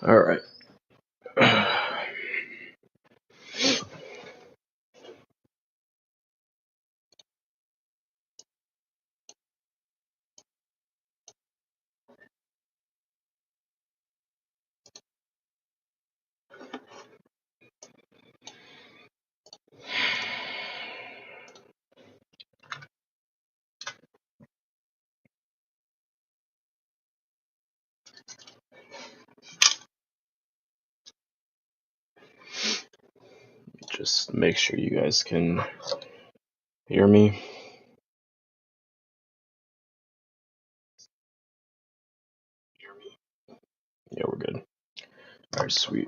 All right. Just make sure you guys can hear me. Yeah, we're good. All right, sweet.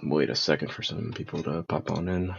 Wait a second for some people to pop on in.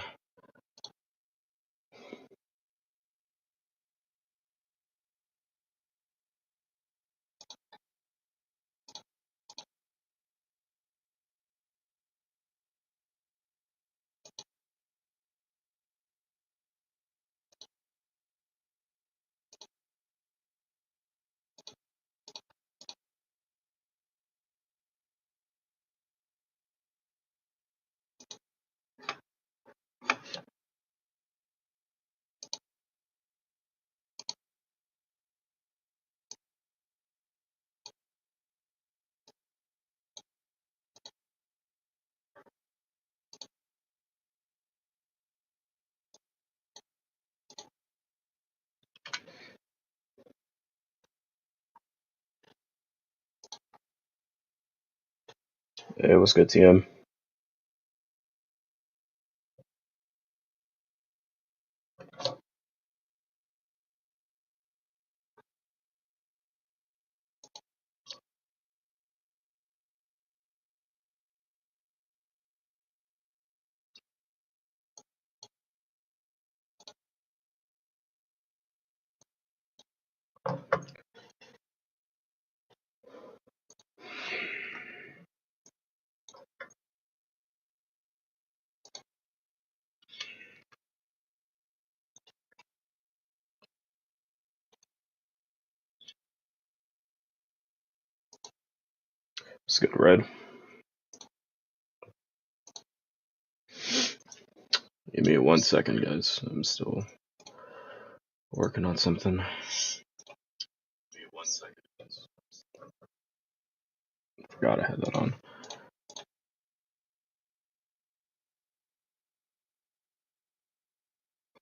Hey, what's good, TM? What's good, Red? Give me 1 second, guys. I'm still working on something. Give me 1 second. Forgot I had that on.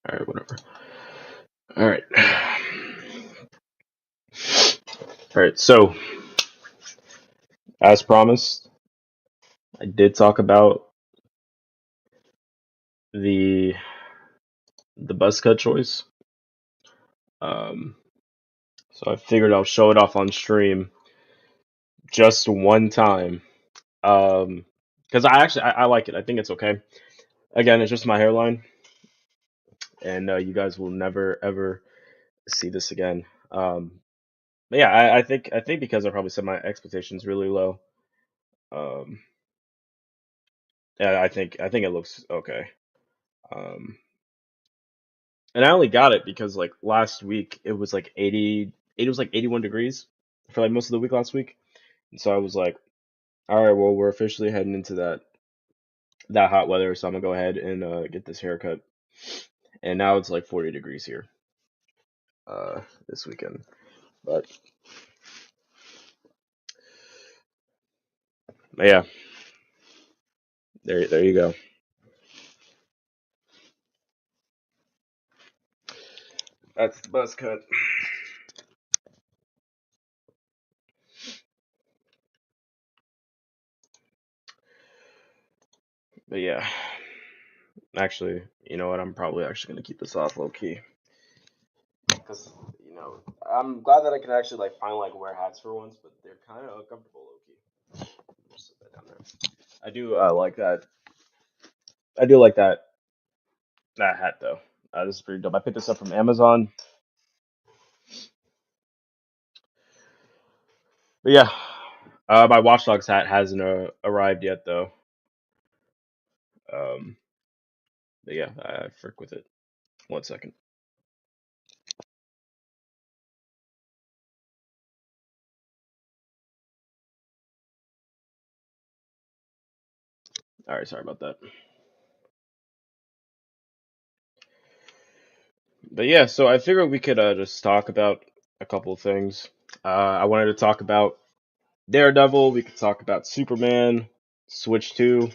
All right, whatever. All right. All right. So, as promised, I did talk about the buzz cut choice. Um, so I figured I'll show it off on stream just one time. Because I like it. I think it's okay. Again, it's just my hairline, and you guys will never ever see this again. But yeah, I think because I probably set my expectations really low. Um, yeah, I think it looks okay. Um, and I only got it because like last week it was like 80, it was like 81 degrees for like most of the week last week, and so I was like, all right, well we're officially heading into that hot weather, so I'm gonna go ahead and get this haircut. And now it's like 40 degrees here this weekend. But yeah, there you go. That's the buzz cut. But yeah, actually, you know what? I'm probably actually gonna keep this off low key because I'm glad that I can actually like finally like wear hats for once, but they're kind of uncomfortable low key. Just sit that down there. I do like that. I do like that hat though. This is pretty dope. I picked this up from Amazon. But yeah, my Watch Dogs hat hasn't arrived yet though. Um, but yeah, I frick with it. 1 second. All right, sorry about that. But yeah, so I figured we could just talk about a couple of things. I wanted to talk about Daredevil. We could talk about Superman, Switch 2,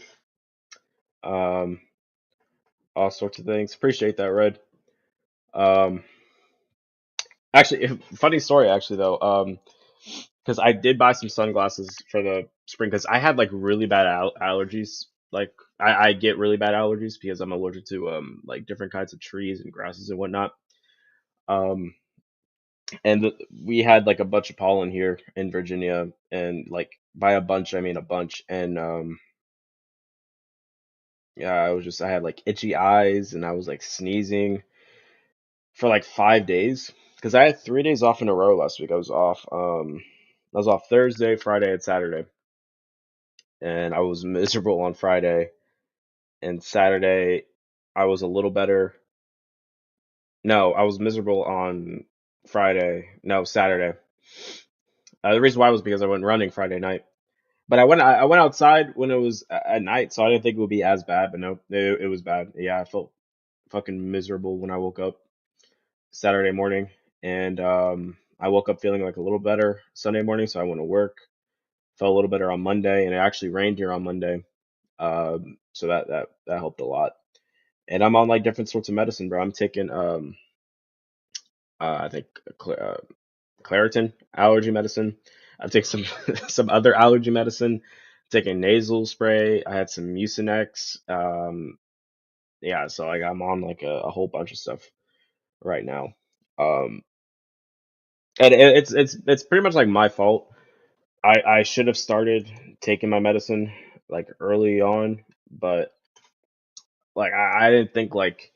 um, all sorts of things. Appreciate that, Red. Um, actually, funny story, actually, though. Because I did buy some sunglasses for the spring because I had like really bad allergies. Like I get really bad allergies because I'm allergic to like different kinds of trees and grasses and whatnot. Um, and we had like a bunch of pollen here in Virginia, and like by a bunch I mean a bunch. And yeah, I had like itchy eyes, and I was like sneezing for like 5 days because I had 3 days off in a row last week. I was off Thursday, Friday, and Saturday, and I was miserable on Friday. And Saturday I was a little better. No, I was miserable on Friday. No, Saturday. The reason why was because I went running Friday night. But I went outside when it was at night, so I didn't think it would be as bad. But no, it was bad. Yeah, I felt fucking miserable when I woke up Saturday morning, and I woke up feeling like a little better Sunday morning, so I went to work. Felt a little better on Monday, and it actually rained here on Monday, so that helped a lot. And I'm on like different sorts of medicine, bro. I'm taking I think Claritin allergy medicine. I take some some other allergy medicine. Taking nasal spray. I had some Mucinex. Yeah, so like I'm on like a whole bunch of stuff right now. Um, and it's pretty much like my fault. I should have started taking my medicine like early on, but like I didn't think like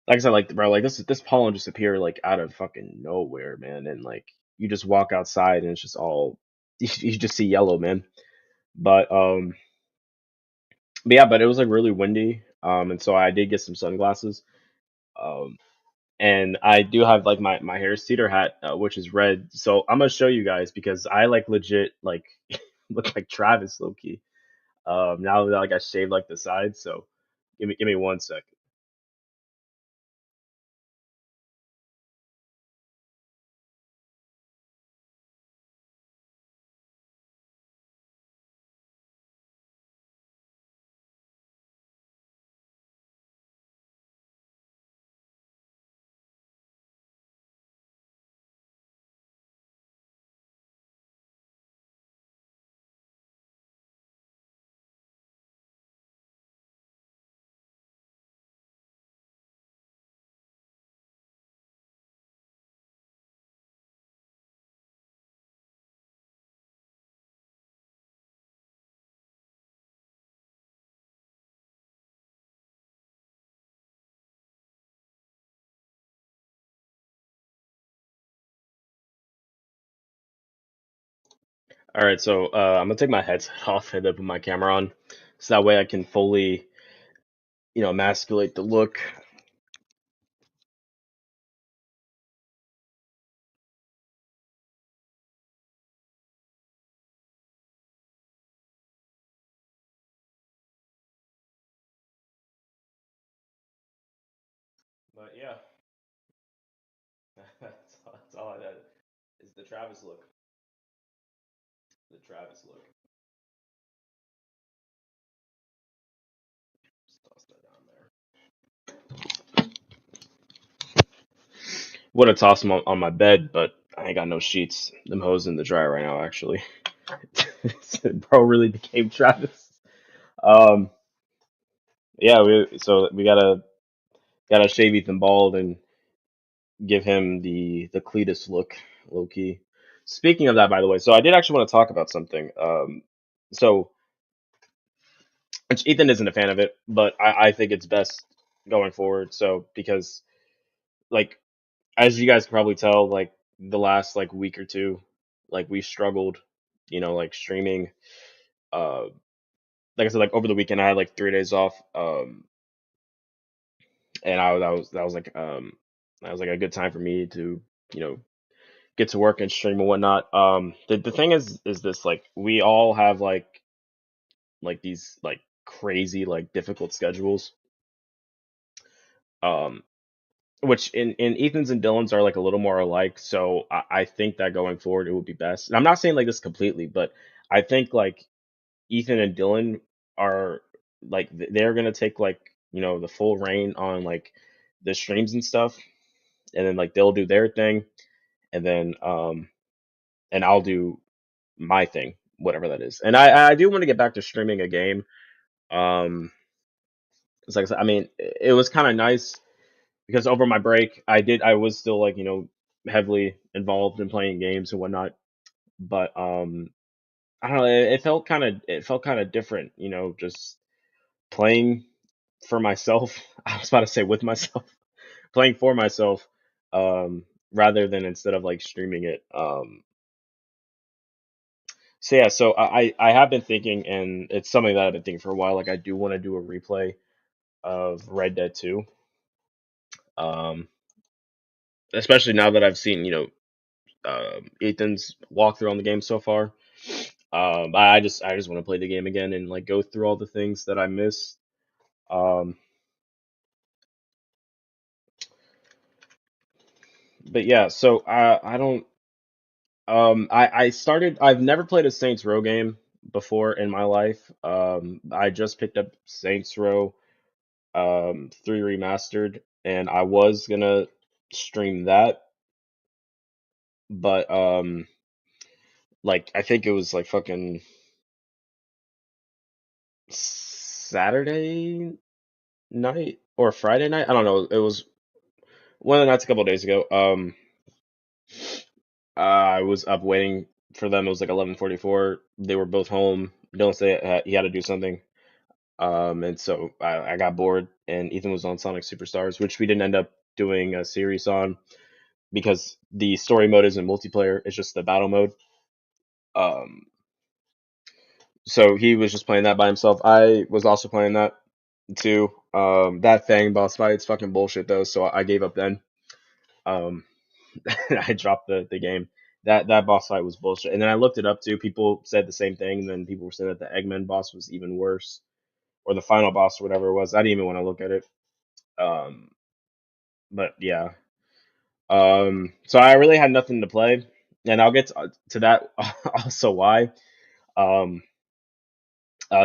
I said, like bro, like this pollen just appeared like out of fucking nowhere, man. And like you just walk outside and it's just all you just see yellow, man. But but yeah, but it was like really windy. And so I did get some sunglasses. Um, and I do have like my Harris Teeter hat, which is red. So I'm gonna show you guys because I like legit like look like Travis low key. Now that like I shaved like the sides, so give me 1 second. All right, so I'm gonna take my headset off and then put my camera on, so that way I can fully, emasculate the look. But yeah, that's all that is the Travis look. The Travis look. Just toss that down there. Would have tossed them on my bed, but I ain't got no sheets. Them hoes in the dryer right now, actually. Bro really became Travis. Um, yeah, we gotta shave Ethan bald and give him the Cletus look, low key. Speaking of that, by the way, so I did actually want to talk about something. So which Ethan isn't a fan of it, but I think it's best going forward. So because like as you guys can probably tell, like the last like week or two, like we struggled, like streaming. Uh, like I said, like over the weekend I had like 3 days off. And that was like a good time for me to, you know, get to work and stream and whatnot. The thing is this like we all have like these like crazy like difficult schedules. Um, which in Ethan's and Dylan's are like a little more alike. So I think that going forward it would be best. And I'm not saying like this completely, but I think like Ethan and Dylan are like they're gonna take like the full reign on like the streams and stuff, and then like they'll do their thing, and then and I'll do my thing, whatever that is. And I do want to get back to streaming a game. It's like I said, I mean, it was kind of nice because over my break, I was still like heavily involved in playing games and whatnot, but I don't know, it felt kind of different, just playing for myself. I was about to say with myself, playing for myself, rather than instead of like streaming it. So yeah, so I have been thinking, and it's something that I've been thinking for a while. Like I do want to do a replay of Red Dead 2, um, especially now that I've seen Ethan's walkthrough on the game so far. I just want to play the game again and like go through all the things that I missed. Um, but yeah, so I don't I started I've never played a Saints Row game before in my life. I just picked up Saints Row 3 remastered, and I was gonna stream that, but like I think it was like fucking Saturday night or Friday night. I don't know. It was one of the nights a couple of days ago. I was up waiting for them. It was like 11:44. They were both home. Dylan said he had to do something. And so I got bored, and Ethan was on Sonic Superstars, which we didn't end up doing a series on because the story mode isn't multiplayer; it's just the battle mode. Um, so he was just playing that by himself. I was also playing that too. That Fang boss fight, it's fucking bullshit though, so I gave up then. Um, I dropped the game. That boss fight was bullshit. And then I looked it up too. People said the same thing, and then people were saying that the Eggman boss was even worse, or the final boss or whatever it was. I didn't even want to look at it. Um, but yeah. So I really had nothing to play, and I'll get to that also why. Um,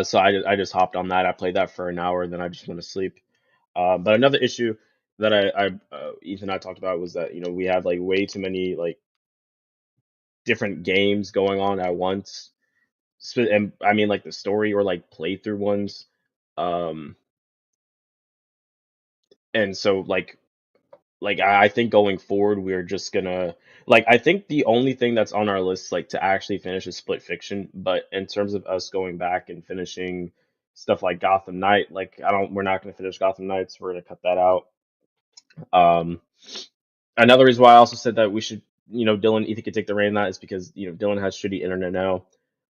so I just hopped on that. I played that for an hour, and then I just went to sleep. But another issue that Ethan and I talked about was that we have like way too many like different games going on at once. And I mean like the story or like playthrough ones. Um, and so like I think going forward we're just gonna like I think the only thing that's on our list like to actually finish is Split Fiction, but in terms of us going back and finishing stuff like Gotham Knight, like we're not gonna finish Gotham Knights. We're gonna cut that out. Um, Another reason why I also said that we should, Dylan, Ethan could take the reign on that is because Dylan has shitty internet now.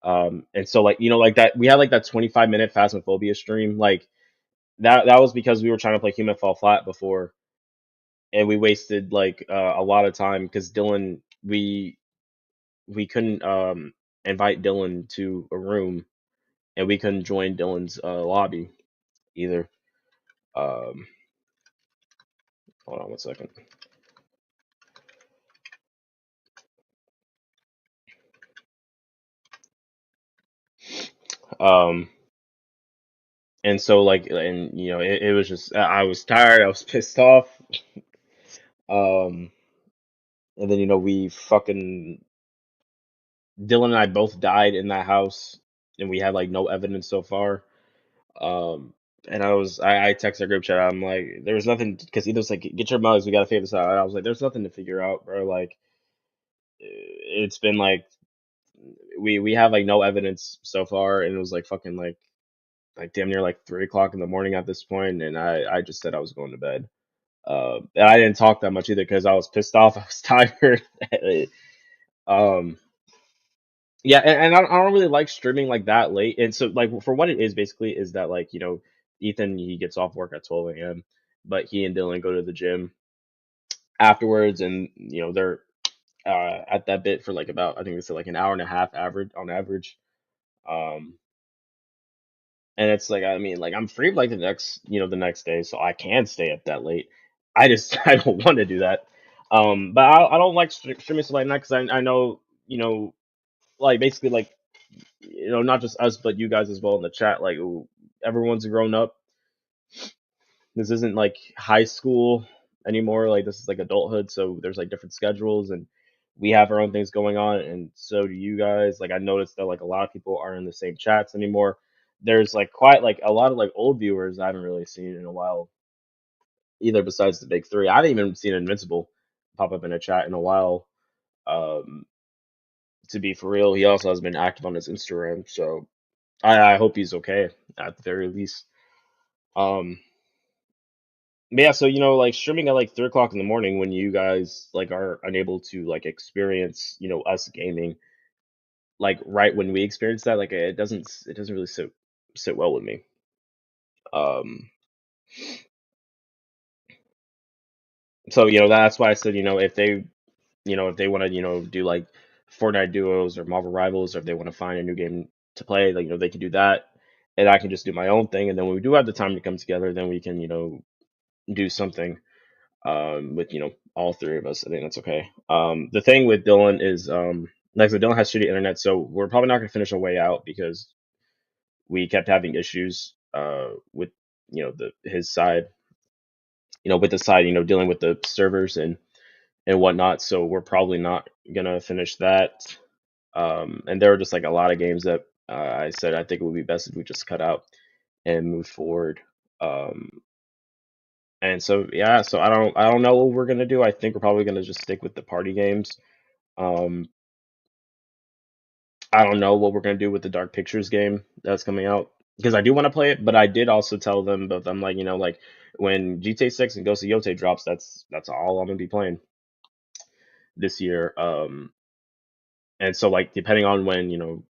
And so like like that we had like that 25-minute Phasmophobia stream, like that was because we were trying to play Human Fall Flat before, and we wasted like a lot of time because Dylan we couldn't invite Dylan to a room, and we couldn't join Dylan's lobby either. Um, Hold on one second. Um, and so like and it was just I was tired. I was pissed off. Um, and then we fucking Dylan and I both died in that house, and we had like no evidence so far. Um, and I texted our group chat. I'm like, there was nothing because he was like, get your mugs, we gotta figure this out. And I was like, there's nothing to figure out, bro. Like, it's been like we have like no evidence so far, and it was like fucking like damn near like 3 o'clock in the morning at this point, and I just said I was going to bed. And I didn't talk that much either because I was pissed off. I was tired. um, yeah, and I don't really like streaming like that late. And so like for what it is basically is that like Ethan he gets off work at 12 a.m., but he and Dylan go to the gym afterwards, and they're at that bit for like about I think they said like an hour and a half average on average. Um, And it's like, I mean, like I'm free like the next day, so I can stay up that late. I just I don't want to do that. But I don't like streaming stuff like that because I know like basically like not just us but you guys as well in the chat. Like ooh, everyone's grown up. This isn't like high school anymore. Like this is like adulthood. So there's like different schedules and we have our own things going on, and so do you guys. Like I noticed that like a lot of people aren't in the same chats anymore. There's like quite like a lot of like old viewers I haven't really seen in a while either. Besides the big three, I haven't even seen Invincible pop up in a chat in a while. Um, to be for real, he also has been active on his Instagram, so I hope he's okay at the very least. Um, but yeah, so like streaming at like 3 o'clock in the morning when you guys like are unable to like experience us gaming like right when we experience that, like it doesn't really sit well with me. Um, so that's why I said if they want to do like Fortnite duos or Marvel Rivals, or if they want to find a new game to play, like they can do that, and I can just do my own thing. And then when we do have the time to come together, then we can do something with all three of us. I think that's okay. The thing with Dylan is like I said, Dylan has shitty internet, so we're probably not gonna finish our way out because we kept having issues with the his side, with the side, dealing with the servers and whatnot. So we're probably not gonna finish that. And there were just like a lot of games that I said I think it would be best if we just cut out and move forward. Um, and so yeah, so I don't know what we're gonna do. I think we're probably gonna just stick with the party games. Um, I don't know what we're gonna do with the Dark Pictures game that's coming out because I do want to play it, but I did also tell them, but I'm like, like when GTA 6 and Ghost of Yotei drops, that's all I'm gonna be playing this year. And so like depending on when the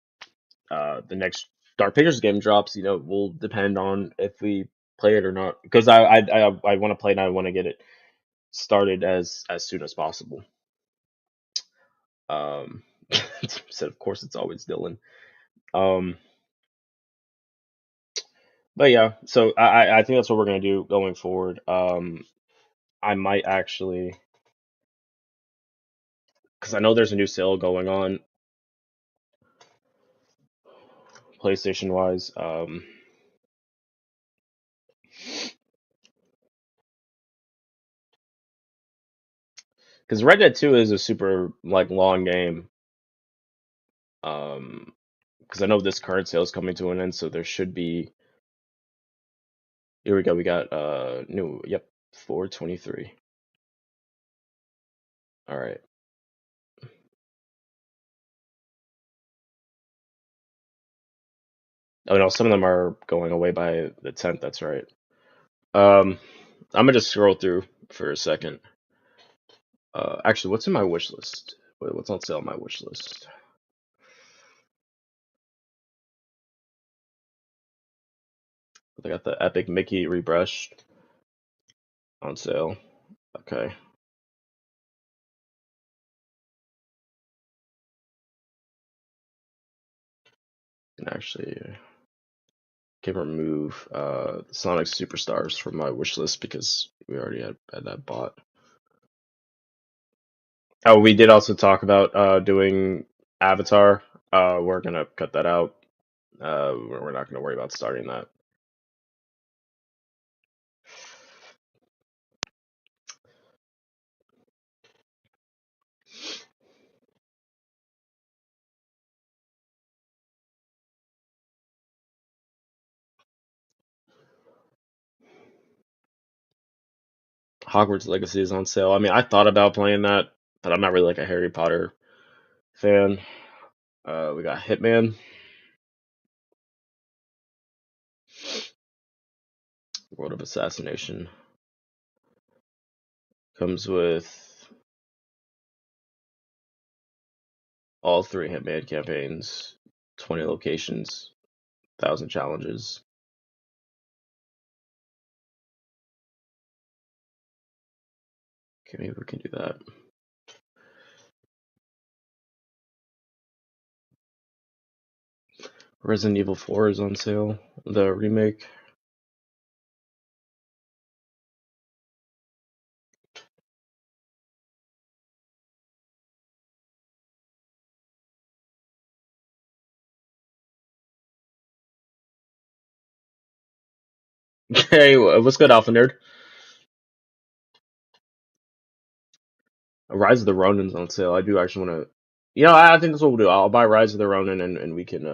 next Dark Pictures game drops, will depend on if we play it or not. Because I want to play it and I want to get it started as soon as possible. Um, so of course it's always Dylan. Um, but yeah, so I think that's what we're gonna do going forward. I might actually, because I know there's a new sale going on PlayStation wise. Because Red Dead 2 is a super like long game. Um, because I know this current sale is coming to an end, so there should be. Here we go. We got new. Yep, 423. All right. Oh no, some of them are going away by the 10th. That's right. Um, I'm gonna just scroll through for a second. Actually, what's in my wish list? Wait, what's on sale on my wish list? I got the Epic Mickey rebrushed on sale. Okay. And actually, can remove Sonic Superstars from my wish list because we already had that bought. Oh, we did also talk about doing Avatar. We're gonna cut that out. We're not gonna worry about starting that. Hogwarts Legacy is on sale. I mean, I thought about playing that, but I'm not really like a Harry Potter fan. We got Hitman, World of Assassination. Comes with all three Hitman campaigns, 20 locations, 1,000 challenges. Okay, maybe we can do that. Resident Evil 4 is on sale. The remake. Hey, what's good, Alpha Nerd? Rise of the Ronin's on sale. I do actually want to. I think that's what we'll do. I'll buy Rise of the Ronin, and we can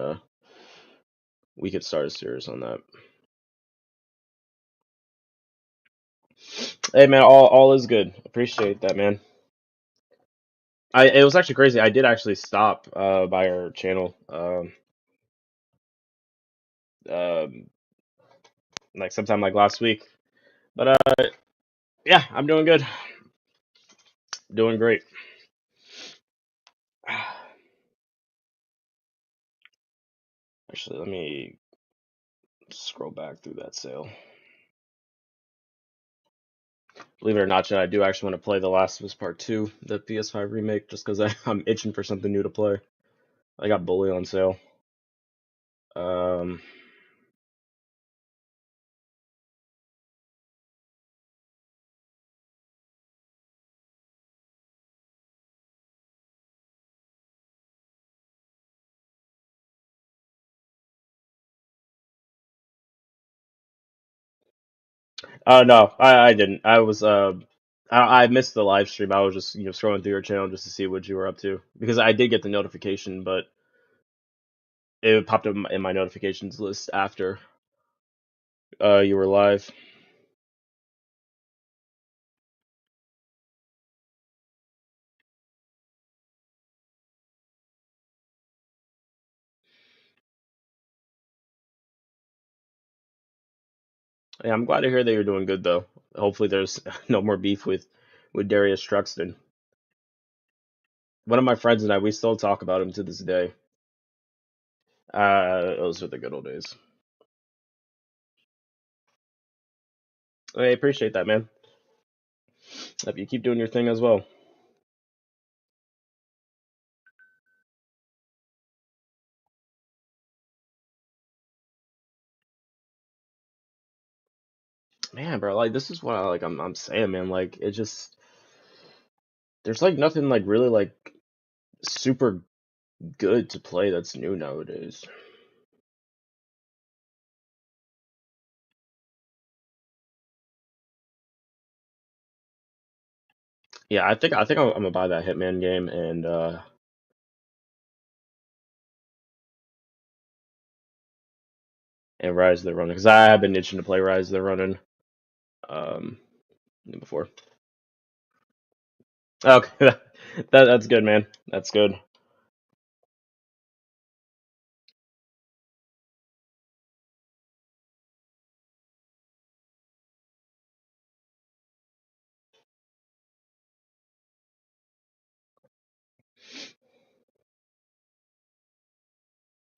start a series on that. Hey man, all is good. Appreciate that, man. It was actually crazy. I did actually stop by our channel um like sometime like last week. But yeah, I'm doing good. Doing great. Actually, let me scroll back through that sale. Believe it or not, Chad, I do actually want to play The Last of Us Part 2, the PS5 remake, just because I'm itching for something new to play. I got Bully on sale. Um, no, I didn't. I missed the live stream. I was just scrolling through your channel just to see what you were up to because I did get the notification, but it popped up in my notifications list after you were live. Yeah, I'm glad to hear that you're doing good though. Hopefully, there's no more beef with Darius Truxton. One of my friends and I, we still talk about him to this day. Those are the good old days. I appreciate that, man. Hope you keep doing your thing as well. Man, bro, like this is what I'm saying, man. Like it just there's like nothing like really like super good to play that's new nowadays. Yeah, I think I'm gonna buy that Hitman game and Rise of the Ronin because I have been itching to play Rise of the Ronin um before. Okay, that's good, man. That's good.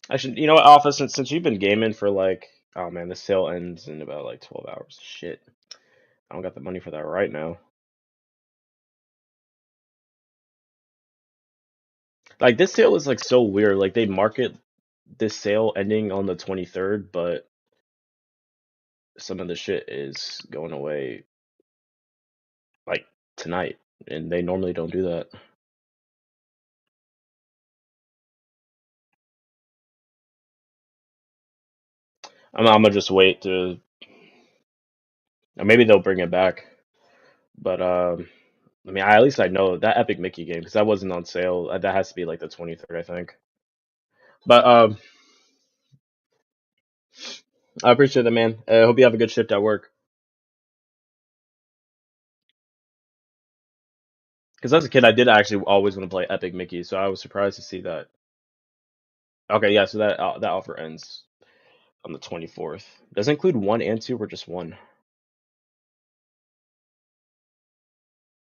Actually, you know what, Alpha? Since you've been gaming for like, oh man, the sale ends in about like 12 hours. Shit, I don't got the money for that right now. Like this sale is like so weird. Like they market this sale ending on the 23rd, but some of the shit is going away like tonight, and they normally don't do that. I'm gonna just wait to, or maybe they'll bring it back. But I mean, at least I know that Epic Mickey game because that wasn't on sale. That has to be like the 23rd, I think. But I appreciate it, man. I hope you have a good shift at work. Because as a kid, I did actually always want to play Epic Mickey, so I was surprised to see that. Okay, yeah, so that offer ends on the 24th. Does it include one and two or just one?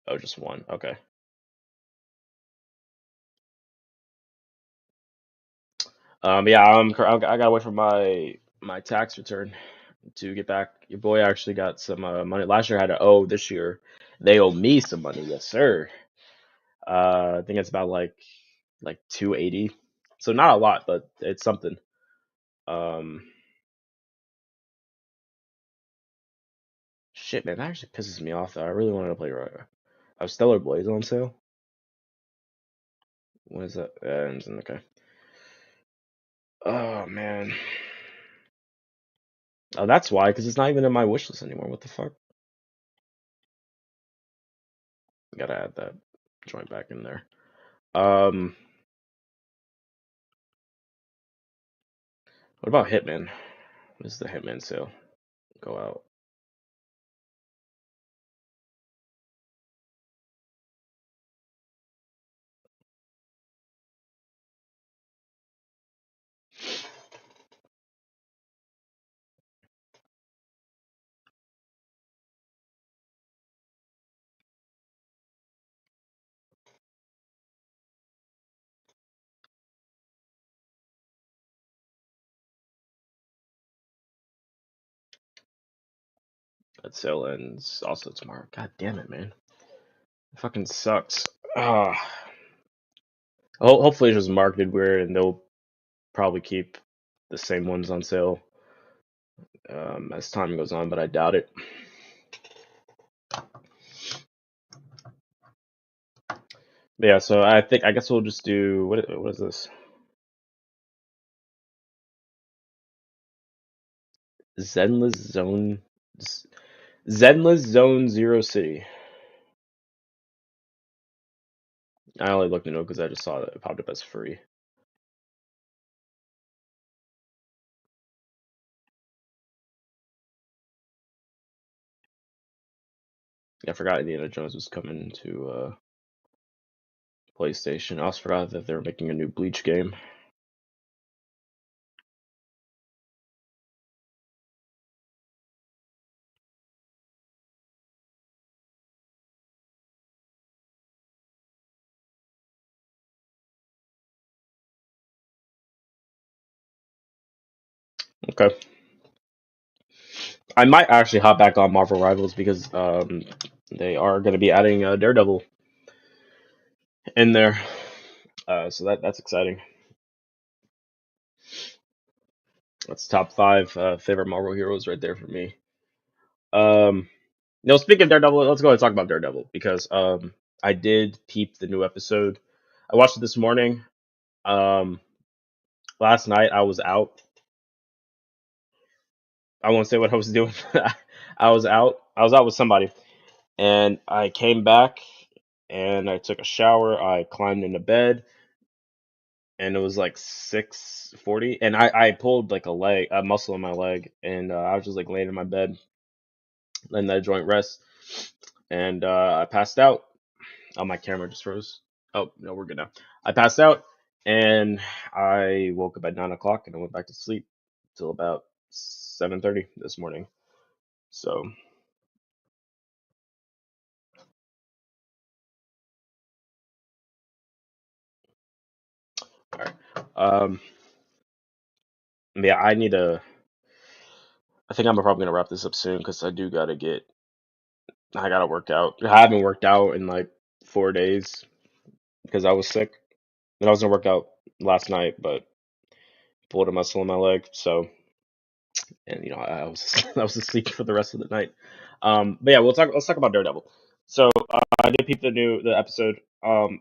Oh, just one. Okay. Yeah, I gotta wait for my tax return to get back. Your boy actually got some money. Last year I had to owe. This year they owe me some money. Yes, sir. I think it's about like 280. So not a lot, but it's something. Um, Shit, man, that actually pisses me off. Though I really wanted to play. Stellar Blades on sale. When is that? Okay. Oh man. Oh, that's why, because it's not even in my wish list anymore. What the fuck? Gotta add that joint back in there. Um, what about Hitman? When does the Hitman sale go out? That sale ends also tomorrow. God damn it, man. It fucking sucks. Ah. Hopefully it's just marketed weird and they'll probably keep the same ones on sale as time goes on, but I doubt it. But yeah, so I guess we'll just do what is this? Zenless Zone Zenless Zone Zero City. I only looked into it because I just saw that it popped up as free. I forgot Indiana Jones was coming to PlayStation. I also forgot that they were making a new Bleach game. Okay. I might actually hop back on Marvel Rivals because they are going to be adding Daredevil in there. So that's exciting. That's top five favorite Marvel heroes right there for me. No, speaking of Daredevil, let's go ahead and talk about Daredevil because I did peep the new episode. I watched it this morning. Um, Last night I was out. I won't say what I was doing. I was out. I was out with somebody, and I came back and I took a shower. I climbed into bed, and it was like 6:40, and I pulled like a muscle in my leg, and I was just like laying in my bed, letting that joint rest, and I passed out. Oh, my camera just froze. Oh no, we're good now. I passed out, and I woke up at 9 o'clock, and I went back to sleep till about 7:30 this morning. So, all right. Yeah, I need to. I think I'm probably gonna wrap this up soon because I do gotta get. I gotta work out. I haven't worked out in like 4 days because I was sick, and I was gonna work out last night, but pulled a muscle in my leg. So, and I was I was asleep for the rest of the night. But yeah, let's talk about Daredevil. So I did peep the episode. I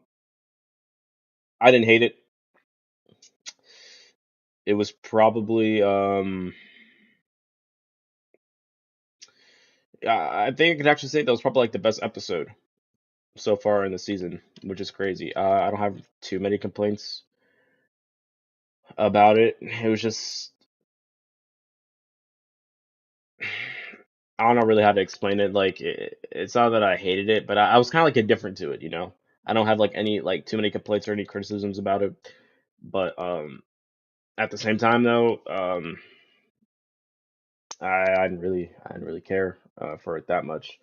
didn't hate it. It was probably I think I could actually say that was probably like the best episode so far in the season, which is crazy. I don't have too many complaints about it. It was just I don't know really how to explain it. Like it's not that I hated it, but I was kind of like indifferent to it. I don't have like any like too many complaints or any criticisms about it. But at the same time though, I didn't really care for it that much.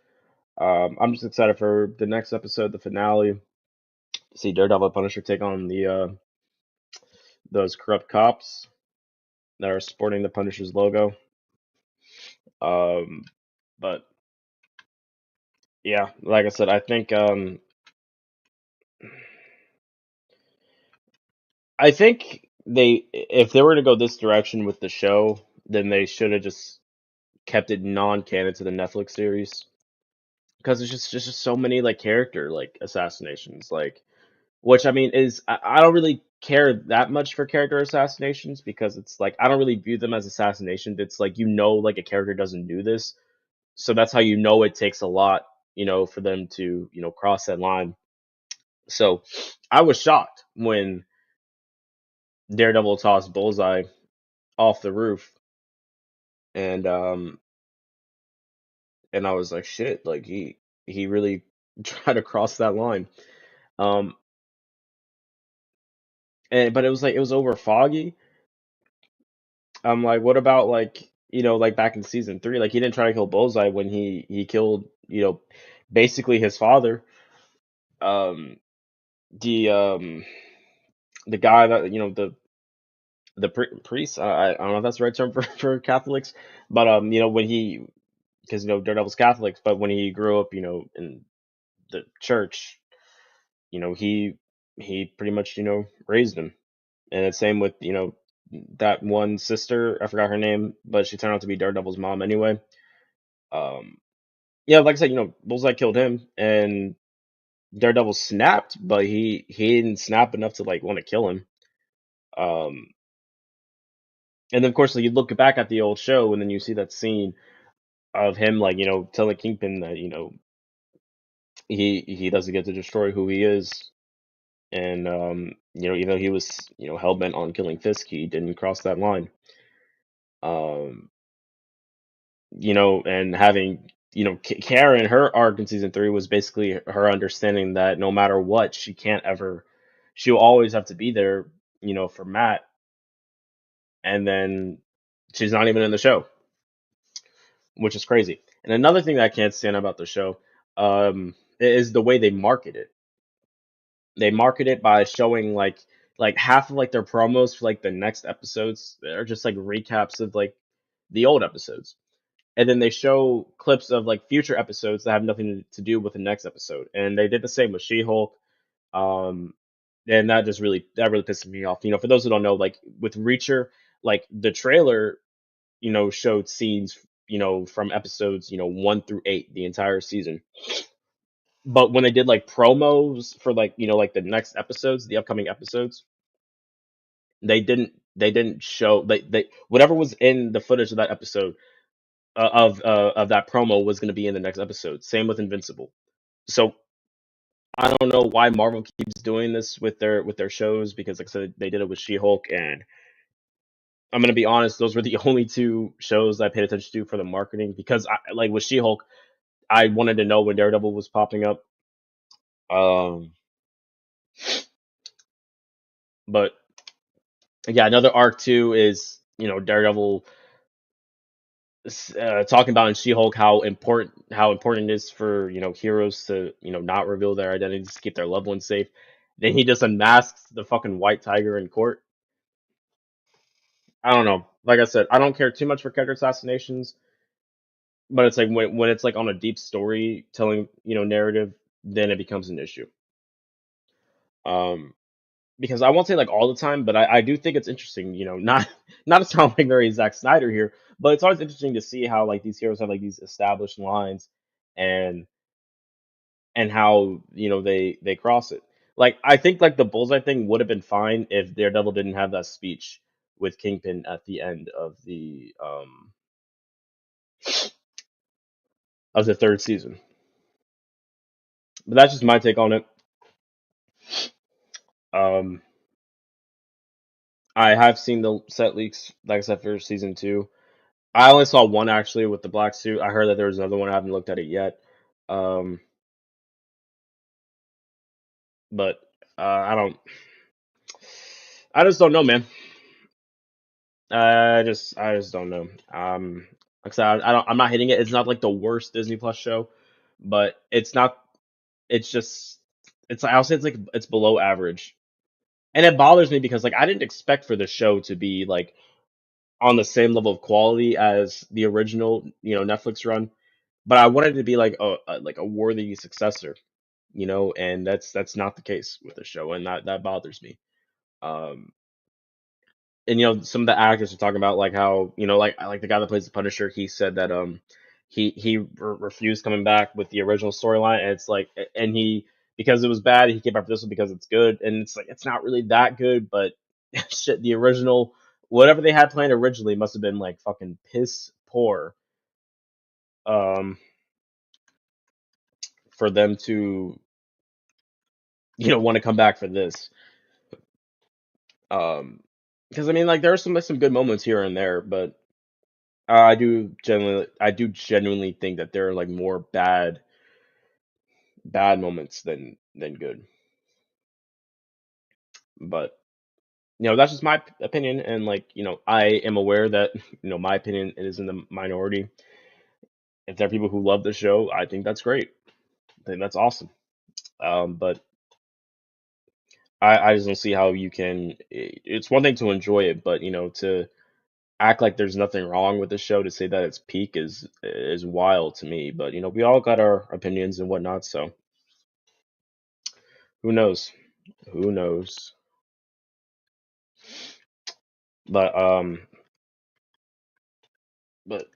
I'm just excited for the next episode, the finale. See Daredevil and Punisher take on the those corrupt cops that are sporting the Punisher's logo. Um, but yeah, like I said, I think if they were to go this direction with the show, then they should have just kept it non-canon to the Netflix series because it's just so many like character like assassinations, like which I mean is I don't really care that much for character assassinations because it's like I don't really view them as assassinations. It's like like a character doesn't do this, so that's how it takes a lot, for them to cross that line. So I was shocked when Daredevil tossed Bullseye off the roof, and I was like, shit, like he really tried to cross that line. Um, and but it was like it was over foggy. I'm like, what about like like back in season 3, like he didn't try to kill Bullseye when he killed basically his father. Um, the guy that priest. I don't know if that's the right term for Catholics, but when he because Daredevil's Catholic, but when he grew up in the church, he pretty much raised him. And it's same with that one sister. I forgot her name, but she turned out to be Daredevil's mom anyway. Um, yeah, like I said, Bullseye killed him, and Daredevil snapped, but he didn't snap enough to like want to kill him. Um, and then of course, like, you look back at the old show, and then you see that scene of him like telling Kingpin that he doesn't get to destroy who he is, and even though he was hell bent on killing Fisk, he didn't cross that line. Um, and having Karen, her arc in season 3 was basically her understanding that no matter what, she'll always have to be there, for Matt, and then she's not even in the show, which is crazy. And another thing that I can't stand about the show, is the way they market it. They market it by showing like half of like their promos for like the next episodes are just like recaps of like the old episodes, and then they show clips of like future episodes that have nothing to do with the next episode. And they did the same with She-Hulk. Um, and that really pisses me off. For those who don't know, like with Reacher, like the trailer, showed scenes, from episodes, 1 through 8, the entire season. But when they did like promos for like, like the next episodes, the upcoming episodes, they didn't show they whatever was in the footage of that episode, of that promo, was going to be in the next episode. Same with Invincible. So I don't know why Marvel keeps doing this with their shows, because like I said, they did it with She-Hulk, and I'm going to be honest, those were the only two shows I paid attention to for the marketing, because like with She-Hulk, I wanted to know when Daredevil was popping up. Um, but yeah, another arc too is Daredevil, talking about in She-Hulk how important it is for heroes to not reveal their identities to keep their loved ones safe. Then he just unmasks the fucking White Tiger in court. I don't know. Like I said, I don't care too much for character assassinations, but it's like when it's like on a deep storytelling narrative, then it becomes an issue. Um, because I won't say like all the time, but I do think it's interesting. Not not to sound like very Zack Snyder here, but it's always interesting to see how like these heroes have like these established lines, and how they cross it. Like I think like the Bullseye thing would have been fine if Daredevil didn't have that speech with Kingpin at the end of the third season. But that's just my take on it. Um, I have seen the set leaks, like I said, for season 2. I only saw one actually with the black suit. I heard that there was another one. I haven't looked at it yet. Um, but I just don't know, man. I just don't know. Like I said, I'm not hitting it. It's not like the worst Disney Plus show, but it's not. It's just, I'll say it's below average, and it bothers me because like I didn't expect for the show to be like on the same level of quality as the original, Netflix run, but I wanted it to be like a worthy successor, and that's not the case with the show, and that bothers me. Um, and some of the actors are talking about like how like the guy that plays the Punisher, he said that refused coming back with the original storyline, and it's like, and he, because it was bad, he came back for this one because it's good, and it's like it's not really that good, but shit, the original, whatever they had planned originally must have been like fucking piss poor, um for them to want to come back for this. um because I mean, like, there are some good moments here and there, but I do genuinely think that there are like more bad moments than good. But that's just my opinion, and like, I am aware that my opinion is in the minority. If there are people who love the show, I think that's great. I think that's awesome. But I just don't see how you can. It's one thing to enjoy it, but to act like there's nothing wrong with the show, to say that it's peak is wild to me. But we all got our opinions and whatnot, so who knows? Who knows? But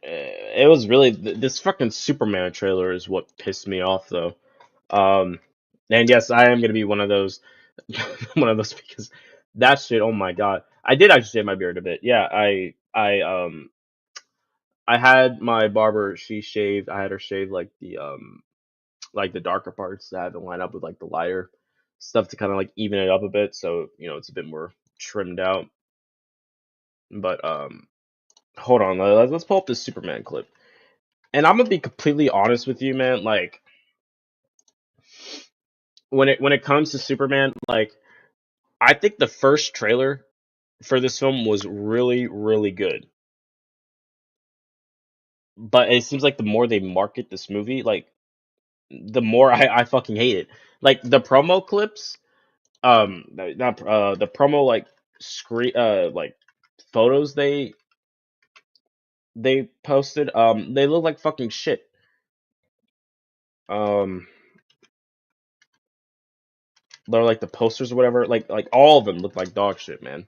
it was really this fucking Superman trailer is what pissed me off, though. Um, and yes, I am gonna be one of those, one of those, because that shit. Oh my god, I did actually shave my beard a bit. Yeah, I had my barber. She shaved. I had her shave like the darker parts that I had to line up with like the lighter stuff to kind of like even it up a bit, so it's a bit more trimmed out. But hold on, let's pull up this Superman clip. And I'm gonna be completely honest with you, man. Like, when it comes to Superman, like, I think the first trailer for this film was really, really good. But it seems like the more they market this movie, like, the more I fucking hate it. Like, the promo clips, not the promo, like, screen, like, photos they posted, they look like fucking shit. Um, they're like the posters or whatever. Like all of them look like dog shit, man.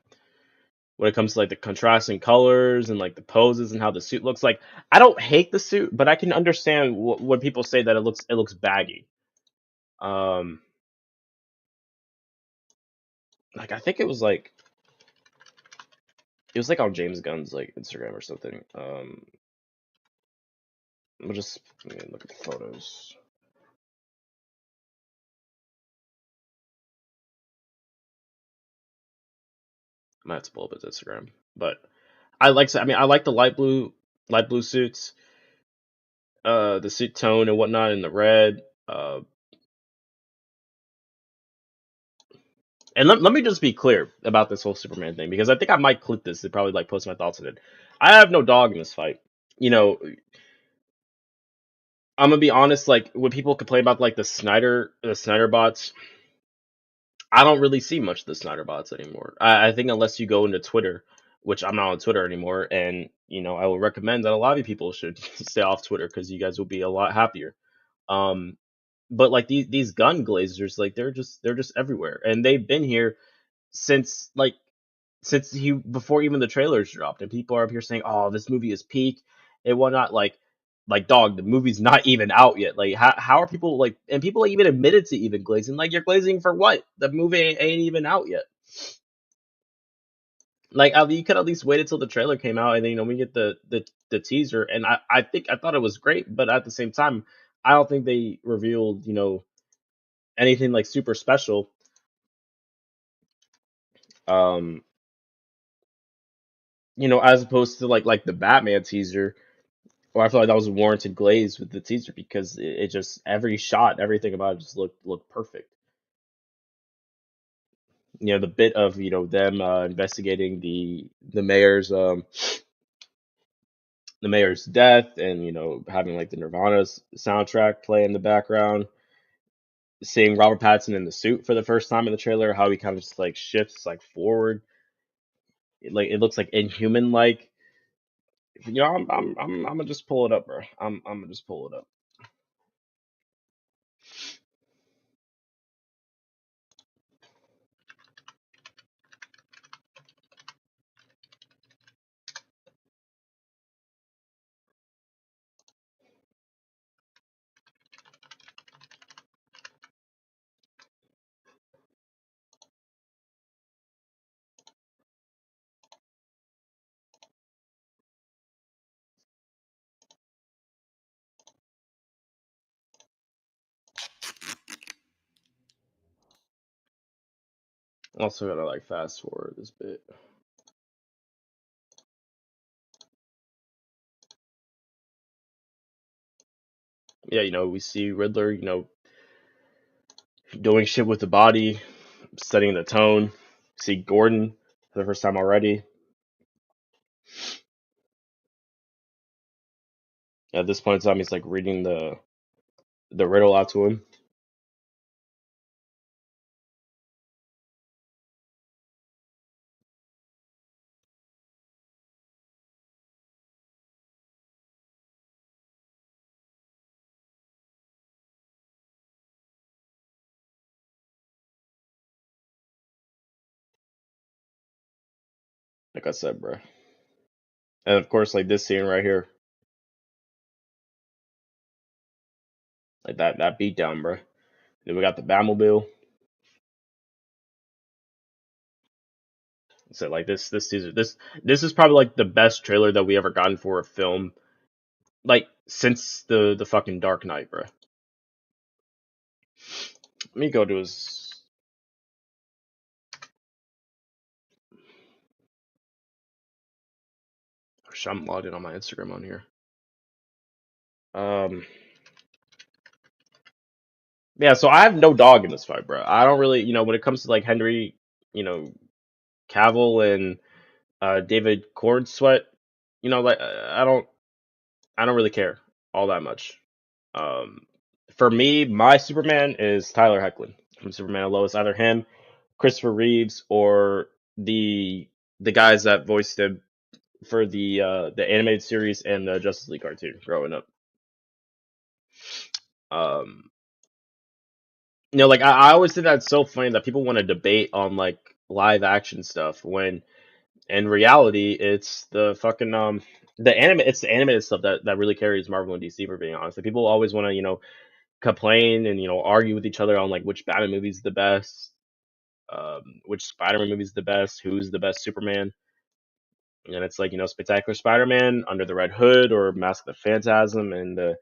When it comes to like the contrasting colors and like the poses and how the suit looks. Like, I don't hate the suit, but I can understand when people say that it looks baggy. Um, like, I think it was like on James Gunn's like Instagram or something. We'll just, let me look at the photos. I might have to pull up his Instagram, but I like the light blue suits, the suit tone and whatnot, and the red. And let me just be clear about this whole Superman thing, because I think I might clip this to probably like post my thoughts on it. I have no dog in this fight. You know, I'm gonna be honest. Like, when people complain about like the Snyder bots, I don't really see much of the Snyder bots anymore. I think unless you go into Twitter, which I'm not on Twitter anymore, and I will recommend that a lot of you people should stay off Twitter, because you guys will be a lot happier. Um, but like these gun glazers, like, they're just everywhere, and they've been here since like since he before even the trailers dropped, and people are up here saying, "Oh, this movie is peak and whatnot." Like, dog, the movie's not even out yet. Like, how are people like? And people even admitted to even glazing. Like, you're glazing for what? The movie ain't even out yet. Like, you could at least wait until the trailer came out, and then we get the teaser. And I thought it was great, but at the same time, I don't think they revealed anything like super special. Um, as opposed to like the Batman teaser. Or I feel like that was a warranted glaze with the teaser, because it just, every shot, everything about it just looked perfect. The bit of them investigating the mayor's death, and having like the Nirvana soundtrack play in the background, seeing Robert Pattinson in the suit for the first time in the trailer, how he kind of just like shifts like forward, like it looks like Inhuman like. I'm gonna just pull it up, bro. I'm gonna just pull it up. Also gotta like fast forward this bit. Yeah, we see Riddler, doing shit with the body, setting the tone. See Gordon for the first time already. At this point in time, he's like reading the riddle out to him. Like I said, bro. And of course, like this scene right here, like that beat down, bro. Then we got the Batmobile. So like this teaser, this is probably like the best trailer that we ever gotten for a film, like since the fucking Dark Knight, bro. Let me go to his. I'm logged in on my Instagram on here. Um, yeah, so I have no dog in this fight, bro. I don't really, when it comes to like Henry, you know, Cavill and David Cornsweet, like I don't really care all that much. Um, for me, my Superman is Tyler Hoechlin from Superman and Lois. Either him, Christopher Reeves, or the the guys that voiced him for the animated series and the Justice League cartoon growing up. Um, like I always think that's so funny that people want to debate on like live action stuff when in reality it's the fucking it's the animated stuff that really carries Marvel and DC, for being honest. Like, people always want to complain and argue with each other on like which Batman movie's the best, which Spider-Man movie's the best, who's the best Superman. And it's like, Spectacular Spider-Man, Under the Red Hood, or Mask of the Phantasm, and the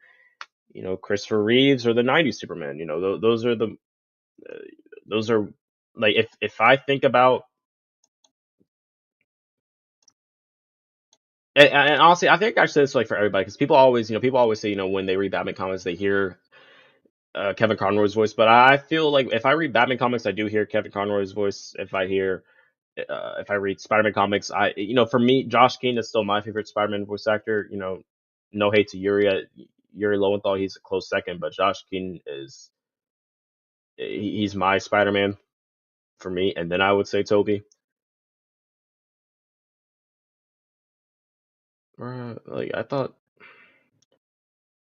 Christopher Reeves, or the '90s Superman. Those are uh, those are like, if I think about, and honestly, I think I say this like for everybody, because people always say, when they read Batman comics they hear Kevin Conroy's voice, but I feel like if I read Batman comics I do hear Kevin Conroy's voice. If I read Spider-Man comics, for me, Josh Keane is still my favorite Spider-Man voice actor. No hate to Yuri Lowenthal, he's a close second, but Josh Keane he's my Spider-Man for me, and then I would say Toby. Like, I thought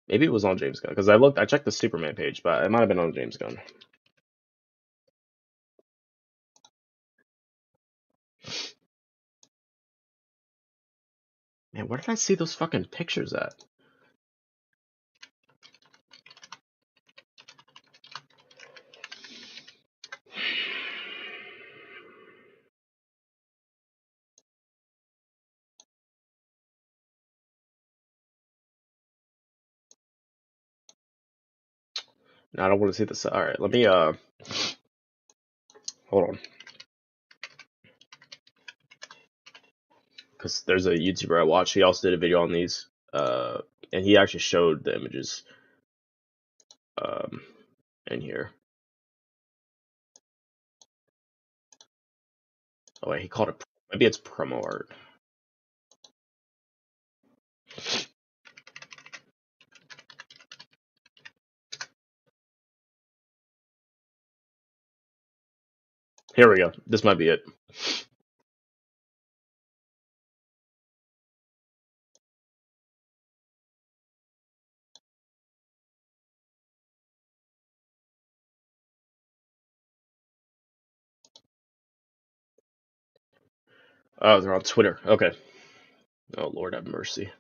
maybe it was on James Gunn, because I checked the Superman page, but it might have been on James Gunn. Man, where did I see those fucking pictures at? No, I don't want to see this. All right, let me hold on, because there's a YouTuber I watch. He also did a video on these, and he actually showed the images um in here. Oh wait, he called it, maybe it's promo art. Here we go. This might be it. Oh, they're on Twitter. Okay. Oh, Lord have mercy.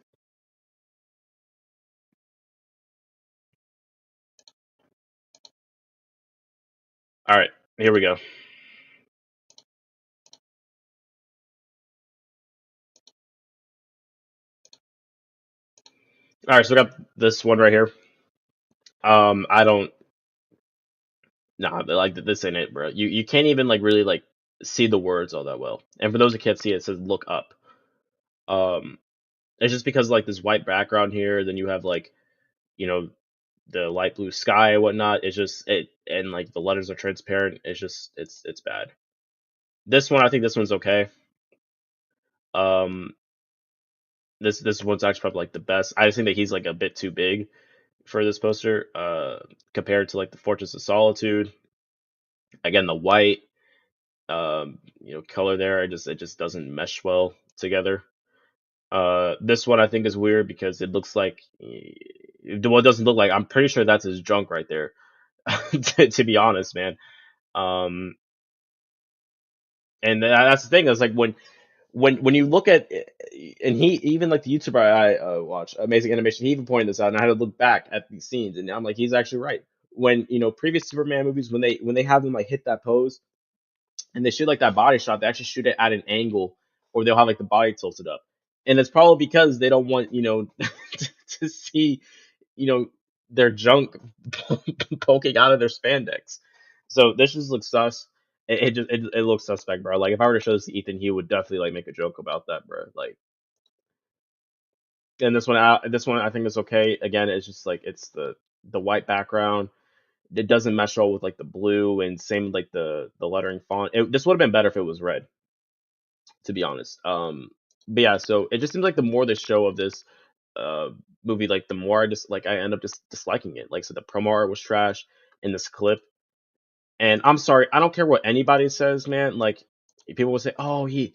All right, here we go. All right, so we got this one right here. I don't. Nah, like, this ain't it, bro. You can't even like really like see the words all that well. And for those who can't see it, it says "look up." Um, it's just because like this white background here, then you have like you know the light blue sky and whatnot. It's just it and like the letters are transparent. It's just it's bad. This one, I think this one's okay. Um, this one's actually probably like the best. I just think that he's like a bit too big for this poster. Compared to like the Fortress of Solitude. Again, the white, color there, it just doesn't mesh well together. This one I think is weird because it looks like, well, it doesn't look like. I'm pretty sure that's his junk right there. to be honest, man. Um, and that's the thing. Is like when you look at, and he even like the YouTuber I watch, Amazing Animation, he even pointed this out, and I had to look back at these scenes, and I'm like, he's actually right. When previous Superman movies, when they have them like hit that pose and they shoot like that body shot, they actually shoot it at an angle, or they'll have like the body tilted up, and it's probably because they don't want to see you know their junk poking out of their spandex. So this just looks sus. It looks suspect, bro. Like if I were to show this to Ethan, he would definitely like make a joke about that, bro. Like, and this one I think is okay. Again, it's just like it's the white background. It doesn't mesh well with like the blue, and same with like the lettering font. This would have been better if it was red, to be honest. But yeah, so it just seems like the more they show of this uh movie, like the more I end up just disliking it. Like, so the promo art was trash in this clip, and I'm sorry, I don't care what anybody says, man. Like people will say, oh, he's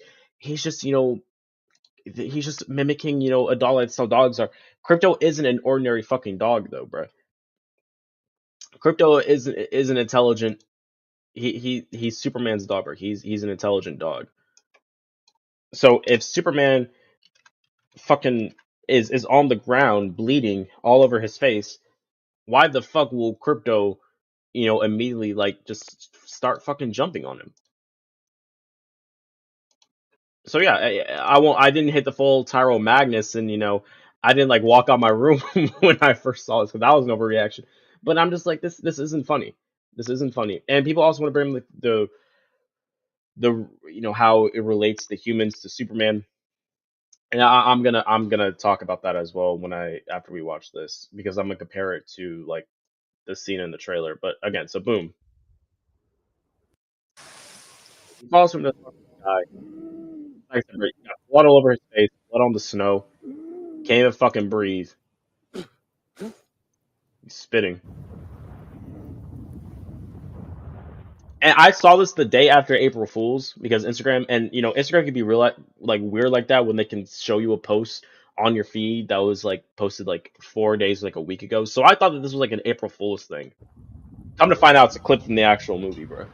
just he's just mimicking a dog like how dogs are. Crypto isn't an ordinary fucking dog though, bro. Crypto is an intelligent. He's Superman's dog, bro. He's an intelligent dog. So if Superman fucking is on the ground bleeding all over his face, why the fuck will Crypto, immediately like just start fucking jumping on him? So yeah, I won't. I didn't hit the full Tyro Magnus, and I didn't like walk out my room when I first saw this because that was an overreaction. But I'm just like, this isn't funny. This isn't funny. And people also want to bring the how it relates the humans to Superman. And I'm gonna talk about that as well when I after we watch this, because I'm gonna compare it to like the scene in the trailer. But again, so boom, he falls from the sky. Like I said, he got blood all over his face, blood on the snow. Can't even fucking breathe. He's spitting. And I saw this the day after April Fools, because Instagram can be real like weird like that when they can show you a post on your feed that was like posted like 4 days, like a week ago. So I thought that this was like an April Fools thing. Come to find out, it's a clip from the actual movie, bro.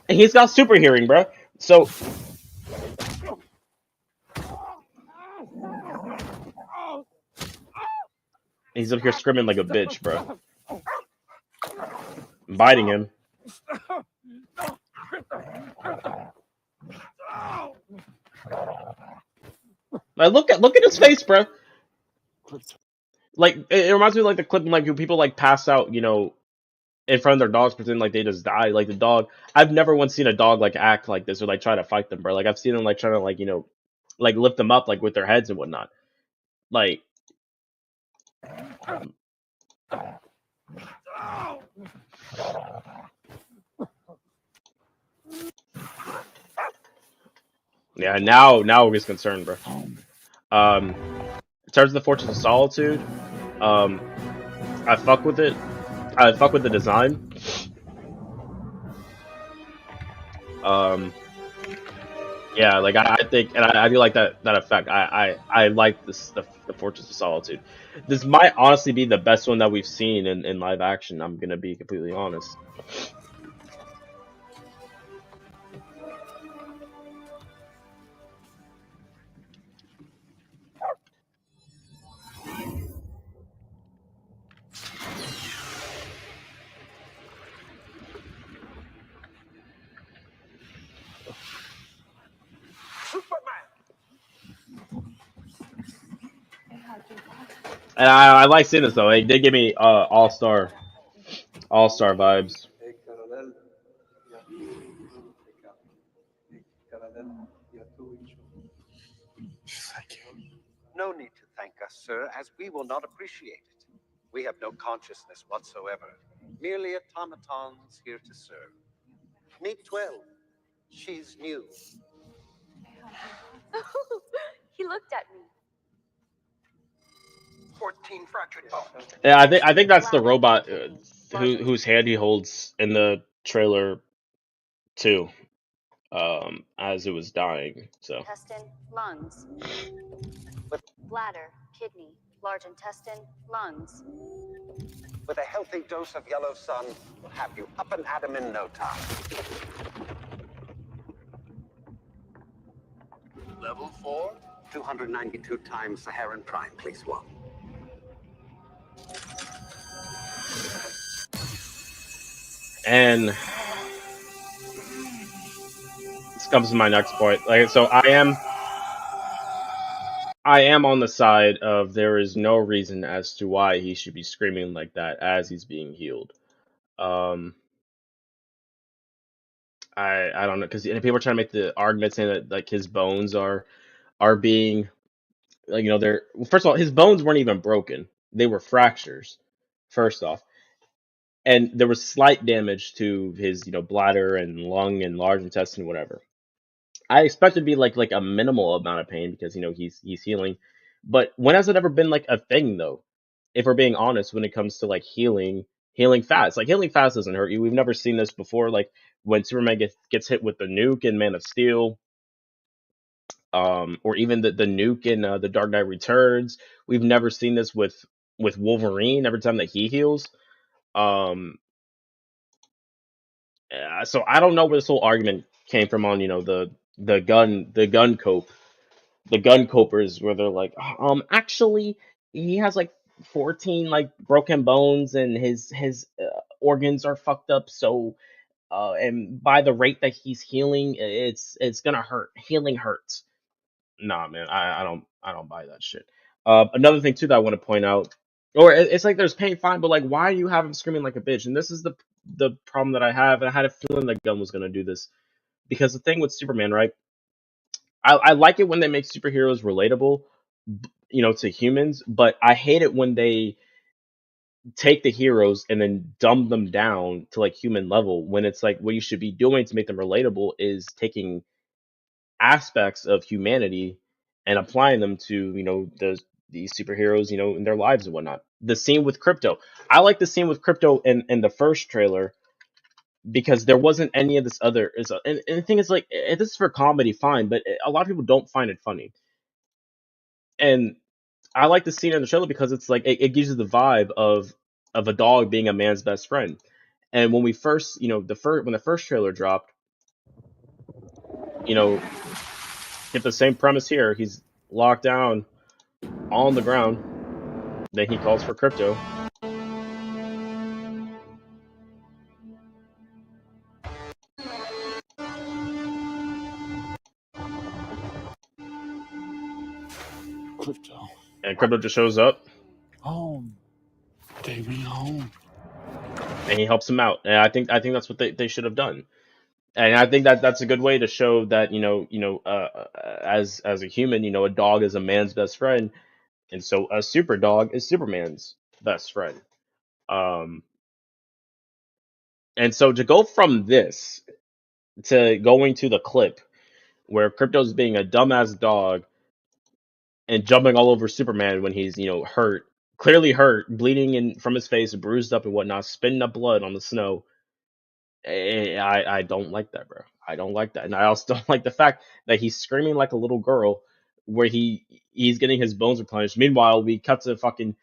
And he's got super hearing, bro. So he's up here screaming like a bitch, bro. Biting him. Like look at his face, bro. Like it reminds me of like the clip when like people like pass out, in front of their dogs, pretend like they just die. Like the dog, I've never once seen a dog like act like this or like try to fight them, bro. Like I've seen them like trying to like like lift them up like with their heads and whatnot. Like yeah, now we're just concerned, bro. In terms of the Fortress of Solitude, um, I fuck with it. I fuck with the design. Um, yeah, like I think, and I do like that effect. I like the Fortress of Solitude. This might honestly be the best one that we've seen in live action. I'm gonna be completely honest. And I like seeing this though. They did give me All-star vibes. Thank you. No need to thank us, sir, as we will not appreciate it. We have no consciousness whatsoever, merely automatons here to serve. Meet 12. She's new. He looked at me. 14 fractured bones. Yeah, I think that's the Bladder, robot kidney, large whose hand he holds in the trailer too, as it was dying. So intestine, lungs. Bladder, kidney, large intestine, lungs. With a healthy dose of yellow sun, we'll have you up and at 'em in no time. Level 4? 292 times Saharan Prime, please, one. and this comes to my next point. Like, so I am on the side of there is no reason as to why he should be screaming like that as he's being healed. Um, I don't know because people are trying to make the argument saying that like his bones are being like they're well, first of all his bones weren't even broken, they were fractures first off, and there was slight damage to his bladder and lung and large intestine whatever. I expect it to be like a minimal amount of pain because he's healing. But when has it ever been like a thing though? If we're being honest, when it comes to like healing fast, like healing fast doesn't hurt you. We've never seen this before. Like when Superman gets hit with the nuke in Man of Steel, or even the nuke in the Dark Knight Returns. We've never seen this with Wolverine. Every time that he heals, um, so I don't know where this whole argument came from on the gun cope the gun copers where they're like, actually, he has like 14 like broken bones and his organs are fucked up. So, and by the rate that he's healing, it's gonna hurt. Healing hurts. Nah, man, I don't buy that shit. Another thing too that I want to point out, or it's like there's pain, fine, but like, why do you have him screaming like a bitch? And this is the problem that I have. And I had a feeling that Gunn was gonna do this because the thing with Superman, right? I like it when they make superheroes relatable, to humans, but I hate it when they take the heroes and then dumb them down to like human level when it's like what you should be doing to make them relatable is taking aspects of humanity and applying them to, these superheroes, in their lives and whatnot. The scene with Crypto. I like the scene with Crypto in the first trailer because there wasn't any of this other and the thing is like this is for comedy, fine, but a lot of people don't find it funny. And I like the scene in the trailer because it's like it gives you the vibe of a dog being a man's best friend. And when we first, when the first trailer dropped, you know, get the same premise here. He's locked down on the ground. Then he calls for Crypto. Crypto. And Crypto just shows up Home. Take me home. and he helps him out. And I think that's what they should have done. And I think that that's a good way to show that as a human, a dog is a man's best friend, and so a super dog is Superman's best friend. Um, and so to go from this to going to the clip where Crypto's being a dumbass dog and jumping all over Superman when he's hurt, clearly hurt, bleeding from his face, bruised up and whatnot, spitting up blood on the snow. I don't like that, bro. I don't like that, and I also don't like the fact that he's screaming like a little girl, where he's getting his bones replenished. Meanwhile, we cut to fucking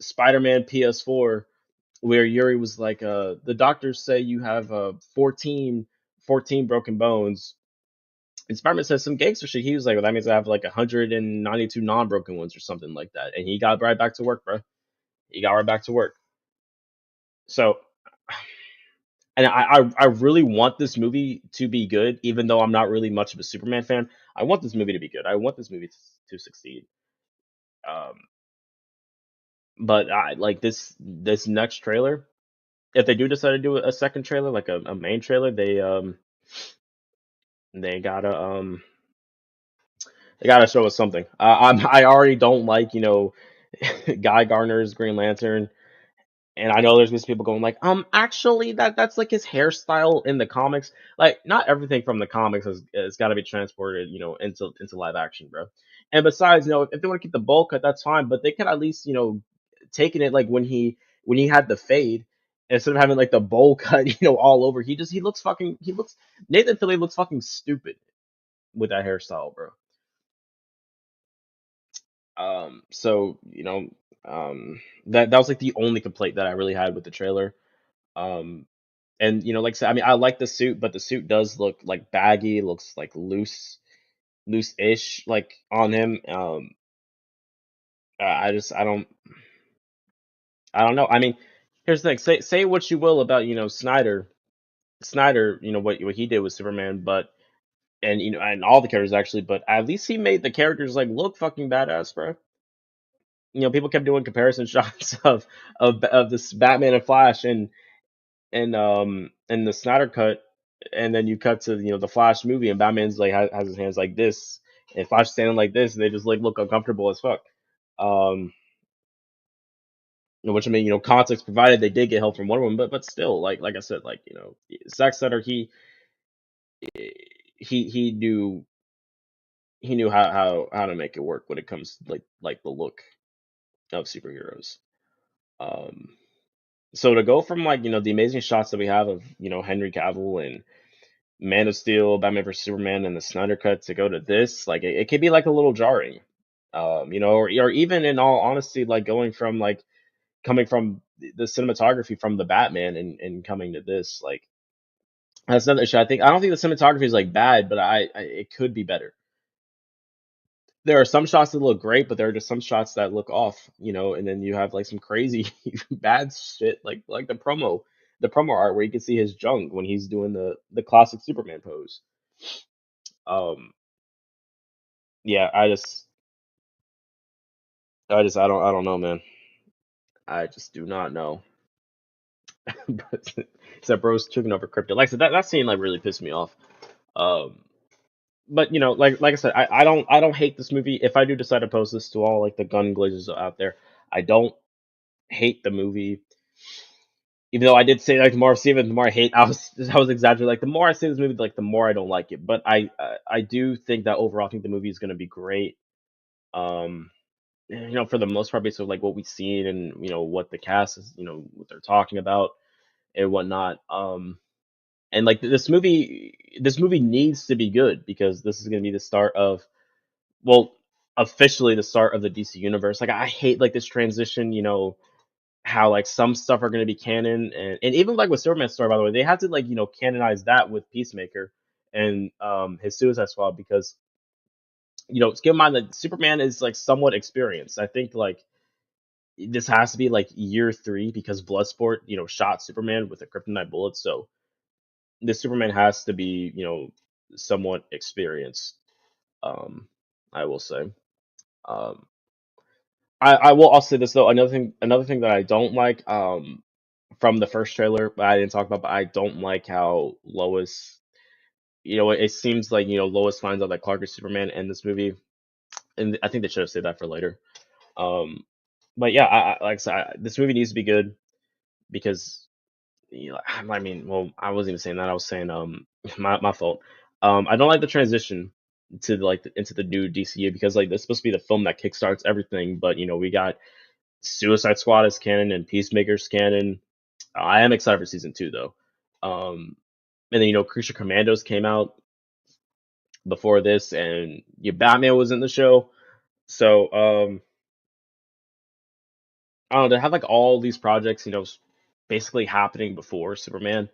Spider-Man PS4, where Yuri was like, the doctors say you have 14 broken bones. And Spider-Man says some gangster shit. He was like, well, that means I have like 192 non-broken ones or something like that. And he got right back to work, bro. He got right back to work. So, and I really want this movie to be good, even though I'm not really much of a Superman fan. I want this movie to be good. I want this movie to succeed. Um, but I like this next trailer. if they do decide to do a second trailer, like a main trailer, they gotta show us something. I already don't like Guy Gardner's Green Lantern. And I know there's these people going like, actually, that's like his hairstyle in the comics. Like, not everything from the comics has got to be transported, into live action, bro. And besides, if they want to keep the bowl cut, that's fine. But they could at least, taking it like when he had the fade instead of having like the bowl cut, all over. He looks Nathan Fillion looks fucking stupid with that hairstyle, bro. So that was like the only complaint that I really had with the trailer. Um, And like I said, I mean, I like the suit, but the suit does look like baggy, looks like loose-ish, like on him. I don't know. I mean, here's the thing. Say what you will about Snyder. Snyder, what he did with Superman, and all the characters actually, but at least he made the characters like look fucking badass, bro. People kept doing comparison shots of this Batman and Flash, and the Snyder cut, and then you cut to the Flash movie, and Batman's like has his hands like this, and Flash standing like this, and they just like look uncomfortable as fuck. Um, which I mean, context provided, they did get help from Wonder Woman, but still, like I said, like Zack Snyder, he knew how to make it work when it comes to like the look of superheroes. Um, so to go from like the amazing shots that we have of Henry Cavill and Man of Steel, Batman vs Superman, and the Snyder Cut to go to this, like it could be like a little jarring, or even in all honesty, like going from like coming from the cinematography from the Batman and coming to this, like that's another issue. I don't think the cinematography is like bad, but it could be better. There are some shots that look great, but there are just some shots that look off, and then you have like some crazy bad shit, like the promo art where you can see his junk when he's doing the classic Superman pose. Um, yeah, I don't know, man. I just do not know. But except bro's tripping over crypto. Like I said, that scene like really pissed me off. Um, but like I said, I don't hate this movie. If I do decide to post this to all like the gun glazers out there, I don't hate the movie. Even though I did say like the more I see it, the more I hate. I was exaggerating. Like the more I see this movie, like the more I don't like it. But I do think that overall, I think the movie is gonna be great. Um, for the most part, based on like what we've seen and what the cast is, what they're talking about and whatnot. And like this movie needs to be good because this is going to be the start of, well, officially the start of the DC universe. Like I hate like this transition, how like some stuff are going to be canon, and even like with Superman's story, by the way, they had to like canonize that with Peacemaker and his Suicide Squad because keep in mind that Superman is like somewhat experienced. I think like this has to be like year 3 because Bloodsport, shot Superman with a kryptonite bullet. So the Superman has to be, somewhat experienced. Um, I will say. Um, I'll say this though. Another thing that I don't like, from the first trailer, but I didn't talk about, but I don't like how Lois, it seems like, Lois finds out that Clark is Superman in this movie, and I think they should have said that for later. Um, but yeah, like I said, this movie needs to be good because I mean, well, I wasn't even saying that. I was saying my fault. I don't like the transition to like into the new DCU because like this is supposed to be the film that kickstarts everything, but we got Suicide Squad as canon and Peacemaker's canon. I am excited for season 2 though. And then Creature Commandos came out before this, and Batman was in the show. So I don't know, to have like all these projects, basically happening before Superman,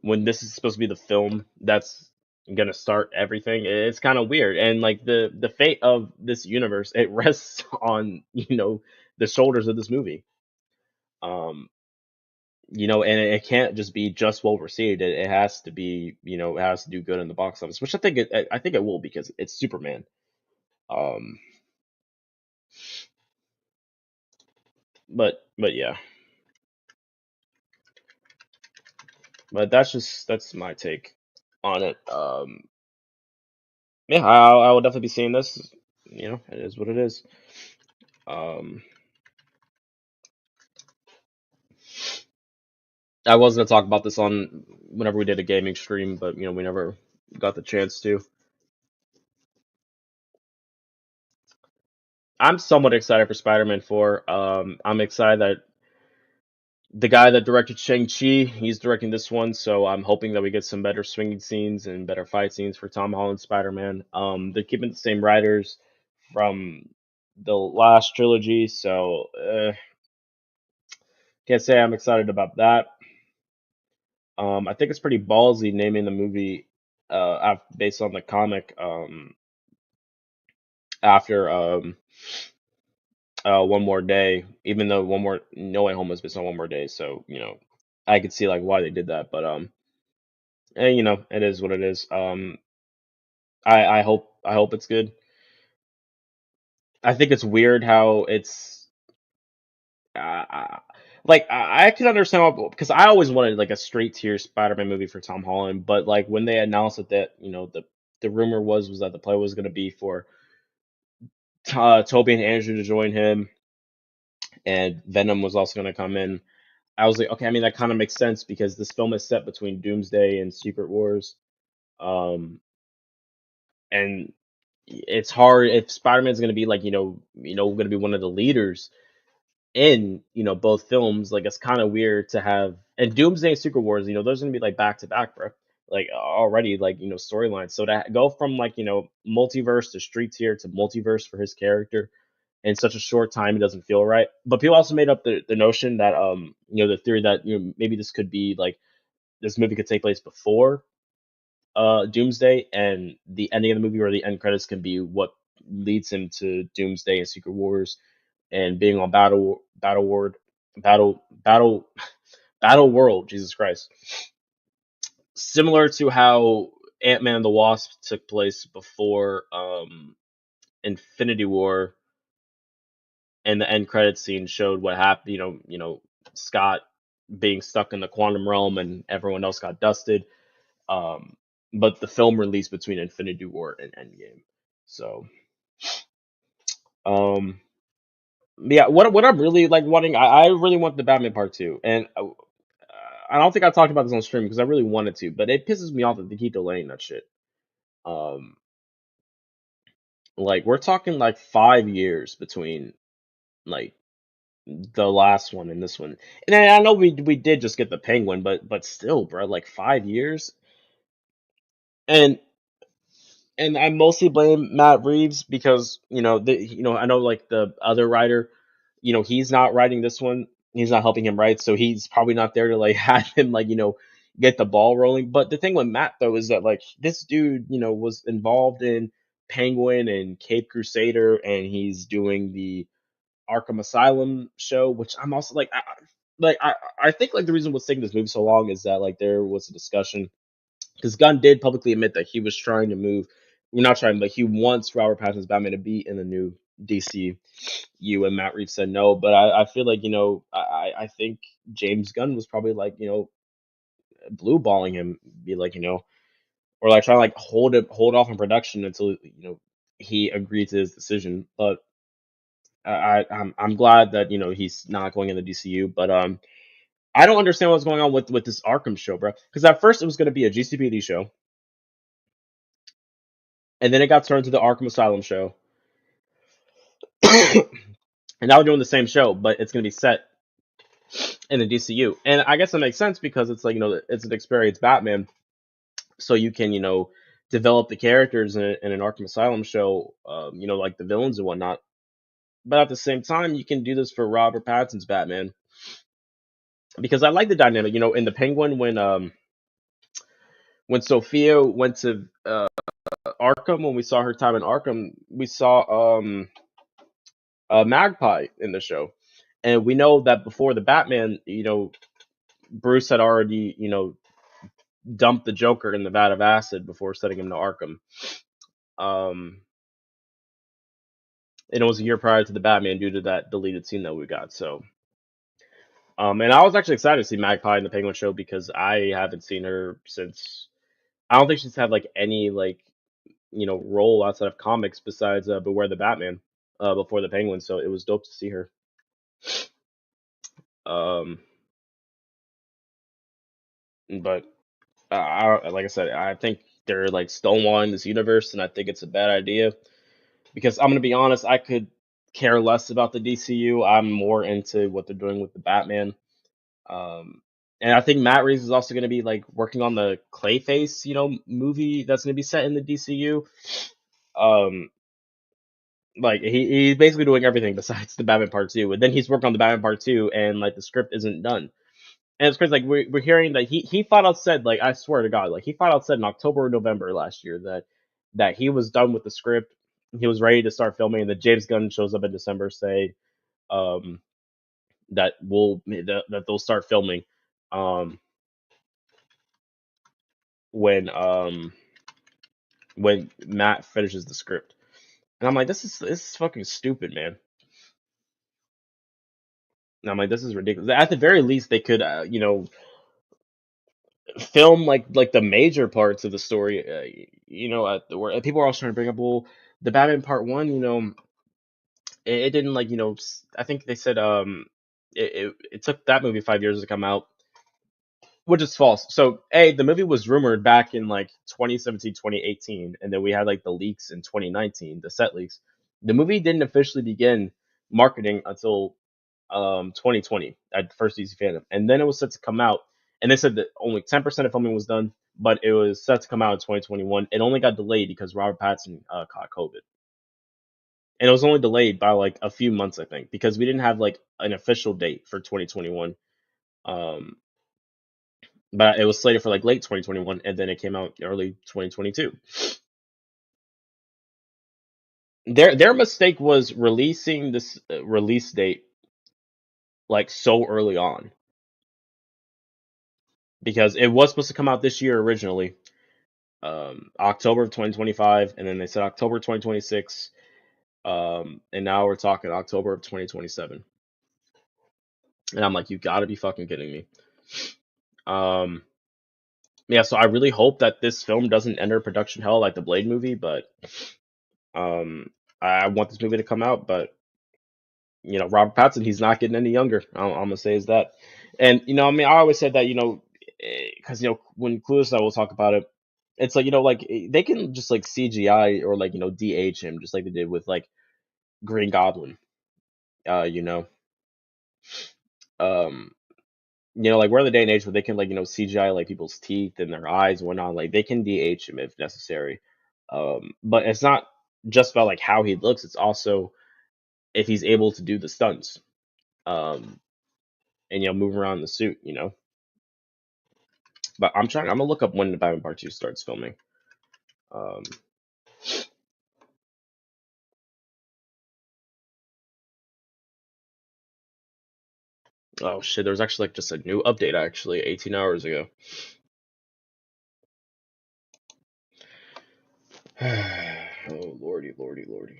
when this is supposed to be the film that's gonna start everything, it's kind of weird. And like the fate of this universe, it rests on the shoulders of this movie. Um, and it can't just be just well received. It has to be, it has to do good in the box office, which I think it will because it's Superman. Um, but yeah. But that's my take on it. Yeah, I will definitely be seeing this. You know, it is what it is. Um, I was gonna talk about this on whenever we did a gaming stream, but you know, we never got the chance to. I'm somewhat excited for Spider-Man 4. I'm excited that the guy that directed Shang-Chi, he's directing this one, so I'm hoping that we get some better swinging scenes and better fight scenes for Tom Holland Spider-Man. They're keeping the same writers from the last trilogy, so can't say I'm excited about that. I think it's pretty ballsy naming the movie based on the comic after One More Day, even though One More No Way Home was based on One More Day, so you know I could see like why they did that, but you know it is what it is. I hope it's good. I think it's weird how it's uh, like I can understand why, because I always wanted like a straight tier Spider-Man movie for Tom Holland, but like when they announced that you know the rumor was that the play was going to be for Toby and Andrew to join him, and Venom was also going to come in. I was like, okay, I mean that kind of makes sense because this film is set between Doomsday and Secret Wars, um, and it's hard if Spider-Man's going to be like going to be one of the leaders in both films. Like it's kind of weird to have and Doomsday and Secret Wars. You know, those are going to be like back to back, bro. Like already like storylines. So to go from like multiverse to street tier to multiverse for his character in such a short time, it doesn't feel right. But people also made up the notion that the theory that maybe this could be like this movie could take place before Doomsday, and the ending of the movie or the end credits can be what leads him to Doomsday and Secret Wars and being on battle battle battle world. Jesus Christ, similar to how Ant-Man and the Wasp took place before Infinity War, and the end credits scene showed what happened. Scott being stuck in the quantum realm and everyone else got dusted. Um, but the film released between Infinity War and Endgame. So, um, yeah, what I'm really like wanting, I really want the Batman Part Two, and I don't think I talked about this on stream because I really wanted to, but it pisses me off that they keep delaying that shit. Um, like we're talking like 5 years between like the last one and this one, and I know we did just get the Penguin, but still, bro, like 5 years, and I mostly blame Matt Reeves because I know like the other writer, he's not writing this one. He's not helping him write, so he's probably not there to like have him like get the ball rolling. But the thing with Matt though is that like this dude was involved in Penguin and Cape Crusader, and he's doing the Arkham Asylum show, which I'm also like I think like the reason what's taking this movie so long is that like there was a discussion because Gunn did publicly admit that he was trying to move. We're not trying, but he wants Robert Pattinson's Batman to be in the new DCU, and Matt Reeves said no. But I feel like I think James Gunn was probably like blue balling him, be like or like trying to like hold off on production until he agreed to his decision. But I'm glad that he's not going in the DCU. But I don't understand what's going on with this Arkham show, bro. Because at first it was going to be a GCPD show, and then it got turned to the Arkham Asylum show, and now we're doing the same show, but it's going to be set in the DCU. And I guess it makes sense because it's like it's an experienced Batman, so you can develop the characters in an Arkham Asylum show, like the villains and whatnot. But at the same time, you can do this for Robert Pattinson's Batman because I like the dynamic. In the Penguin when Sophia went to Arkham, when we saw her time in Arkham, we saw Magpie in the show. And we know that before the Batman, Bruce had already, dumped the Joker in the vat of acid before sending him to Arkham. Um, and it was a year prior to the Batman due to that deleted scene that we got. So And I was actually excited to see Magpie in the Penguin show because I haven't seen her since. I don't think she's had like any like role outside of comics besides Beware the Batman before the Penguin. So it was dope to see her. Um, but like I said, I think they're like stonewalling this universe, and I think it's a bad idea because I'm gonna be honest, I could care less about the DCU. I'm more into what they're doing with the Batman. Um, and I think Matt Reeves is also gonna be like working on the Clayface, movie that's gonna be set in the DCU. Um, like he's basically doing everything besides the Batman Part Two, and then he's working on the Batman Part Two, and like the script isn't done. And it's crazy, like we're hearing that he flat out said, like I swear to God, like he flat out said in October or November last year that he was done with the script, he was ready to start filming, and that James Gunn shows up in December saying um that they'll start filming um when um when Matt finishes the script. And I'm like, this is fucking stupid, man. And I'm like, this is ridiculous. At the very least, they could film like the major parts of the story. Where people are also trying to bring up, well, the Batman Part One. It didn't like I think they said it took that movie 5 years to come out, which is false. So the movie was rumored back in like 2017, 2018, and then we had like the leaks in 2019, the set leaks. The movie didn't officially begin marketing until 2020 at first DC Fandom, and then it was set to come out. And they said that only 10% of filming was done, but it was set to come out in 2021. It only got delayed because Robert Pattinson caught COVID, and it was only delayed by like a few months, I think, because we didn't have like an official date for 2021. Um, but it was slated for like late 2021, and then it came out early 2022. Their mistake was releasing this release date like so early on, because it was supposed to come out this year originally, October of 2025, and then they said October 2026, and now we're talking October of 2027. And I'm like, you gotta be fucking kidding me. Yeah, so I really hope that this film doesn't enter production hell like the Blade movie, but um, I want this movie to come out, but Robert Pattinson, he's not getting any younger. I'm gonna say is that, and I mean, I always said that, because when Clueless and I will talk about it, it's like like they can just like CGI or like DH him just like they did with like Green Goblin, uh, you know, um, like we're in the day and age where they can like CGI like people's teeth and their eyes and whatnot, like they can DH him if necessary, but it's not just about like how he looks, it's also if he's able to do the stunts, um, and move around in the suit. But I'm gonna look up when the Batman Part 2 starts filming. Um, oh shit, there was actually like just a new update actually 18 hours ago. Oh lordy, lordy, lordy.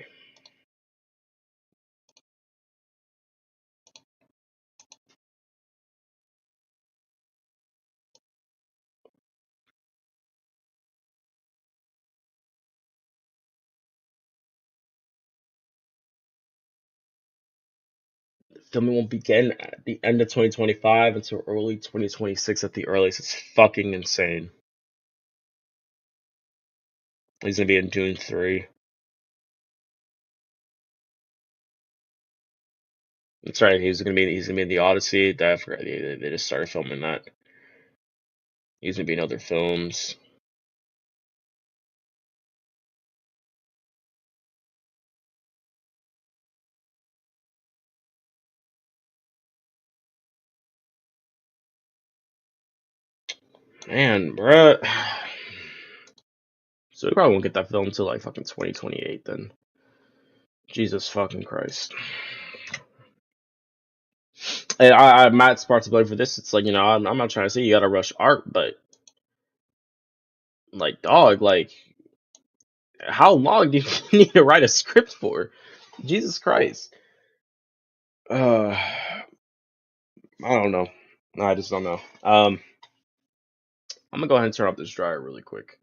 Filming won't begin at the end of 2025 until early 2026 at the earliest. It's fucking insane. He's gonna be in Dune 3. That's right. He's gonna be in the Odyssey. I forgot they just started filming that. He's gonna be in other films. Man, bruh. So we probably won't get that film until like fucking 2028 then. Jesus fucking Christ. And Matt's responsibility for this. It's like I'm not trying to say you gotta rush art, but like dog, like how long do you need to write a script for? Jesus Christ. Uh, I don't know. No, I just don't know. I'm gonna go ahead and turn off this dryer really quick.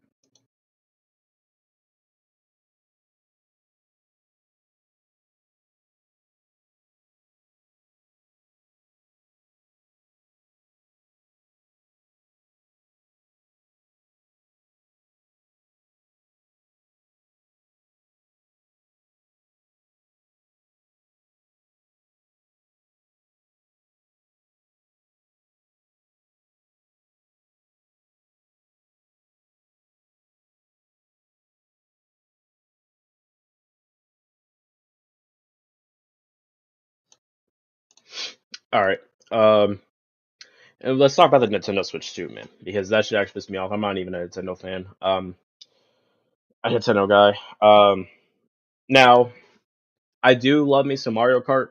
All right. Um, and let's talk about the Nintendo Switch too, man, because that shit actually pissed me off. I'm not even a Nintendo fan. A Nintendo guy. Now I do love me some Mario Kart,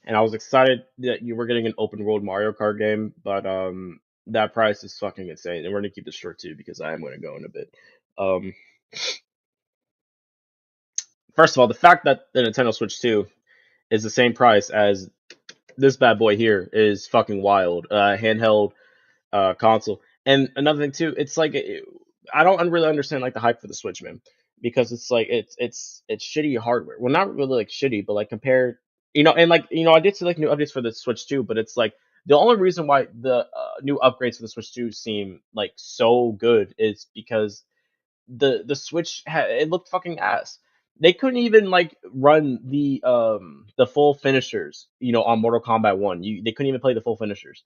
and I was excited that you were getting an open world Mario Kart game, but that price is fucking insane, and we're gonna keep this short too because I am gonna go in a bit. Um, First of all, the fact that the Nintendo Switch 2 is the same price as this bad boy here is fucking wild. Handheld console. And another thing too, it's like I don't really understand like the hype for the Switch, man, because it's like it's shitty hardware. Well, not really like shitty, but like compared, and like I did see like new updates for the Switch 2, but it's like the only reason why the new upgrades for the Switch 2 seem like so good is because the Switch it looked fucking ass. They couldn't even like run the full finishers, on Mortal Kombat 1. They couldn't even play the full finishers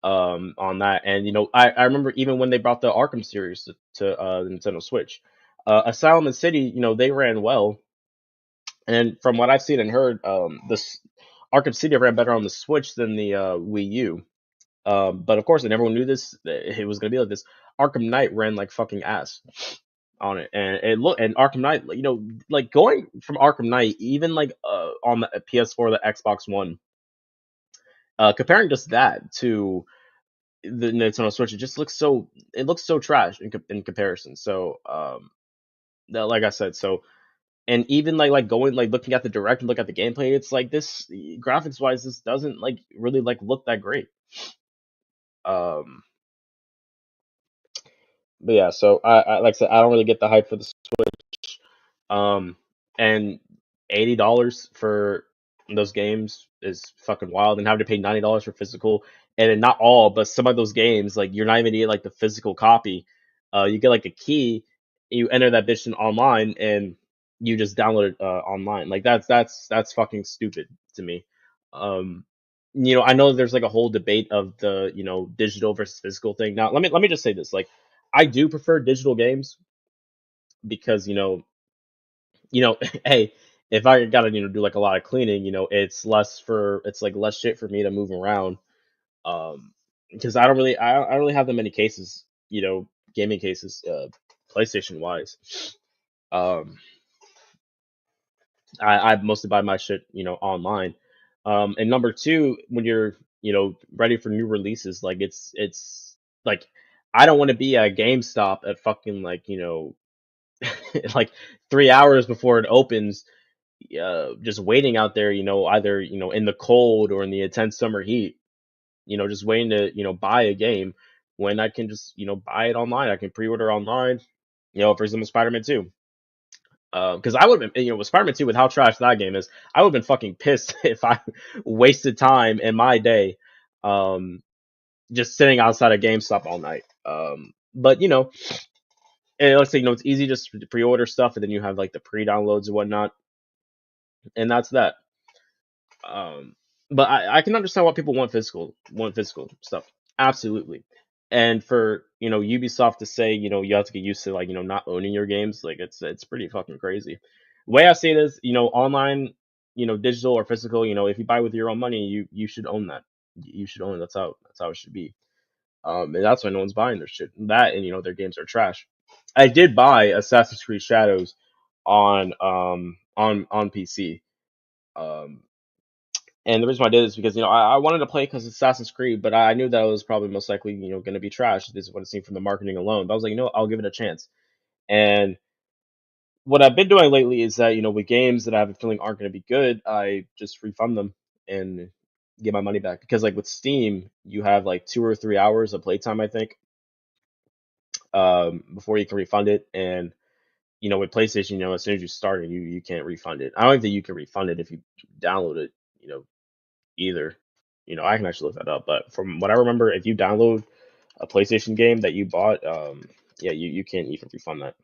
on that. And I remember even when they brought the Arkham series to the Nintendo Switch, Asylum and City, they ran well. And from what I've seen and heard, this Arkham City ran better on the Switch than the Wii U. But of course, and everyone knew this, it was gonna be like this. Arkham Knight ran like fucking ass on it, and Arkham Knight, like going from Arkham Knight, even like on the PS4, the Xbox One, comparing just that to the Nintendo Switch, it looks so trash in comparison. So like I said, so and even like going like looking at the direct and look at the gameplay, it's like this graphics wise, this doesn't like really like look that great. Um, but yeah, so I like I said, I don't really get the hype for the Switch. And $80 for those games is fucking wild, and having to pay $90 for physical, and then not all, but some of those games, like you're not even getting like the physical copy. You get like a key, you enter that bitch in online, and you just download it online. Like that's fucking stupid to me. Um, I know there's like a whole debate of the digital versus physical thing. Now let me just say this, like I do prefer digital games because hey, if I gotta, do like a lot of cleaning, it's like less shit for me to move around. Because I don't really have that many cases, gaming cases, PlayStation wise. Um, I mostly buy my shit, online. And number two, when you're, ready for new releases, like it's like I don't want to be at GameStop at fucking like, like 3 hours before it opens, just waiting out there, either in the cold or in the intense summer heat, just waiting to buy a game when I can just buy it online. I can pre-order online. For example, Spider-Man 2. Because I would have been, with Spider-Man 2, with how trash that game is, I would have been fucking pissed if I wasted time in my day, um, just sitting outside of GameStop all night. But and let's say it's easy just to pre-order stuff, and then you have like the pre-downloads and whatnot, and that's that. Um, but I can understand why people want physical stuff. Absolutely. And for, Ubisoft to say, you have to get used to like, not owning your games, like it's pretty fucking crazy. The way I say this, online, digital or physical, if you buy with your own money, you should own that. You should own it. That's how it should be. And that's why no one's buying their shit. That and their games are trash. I did buy Assassin's Creed Shadows on PC. Um, And the reason why I did is because I wanted to play because it's Assassin's Creed, but I knew that it was probably most likely going to be trash. This is what it seemed from the marketing alone. But I was like, I'll give it a chance. And what I've been doing lately is that with games that I have a feeling aren't going to be good, I just refund them, and get my money back because like with Steam, you have like 2 or 3 hours of playtime, I think, before you can refund it. And with PlayStation, as soon as you start it, you can't refund it. I don't think you can refund it if you download it, either. I can actually look that up, but from what I remember, if you download a PlayStation game that you bought, yeah, you can't even refund that.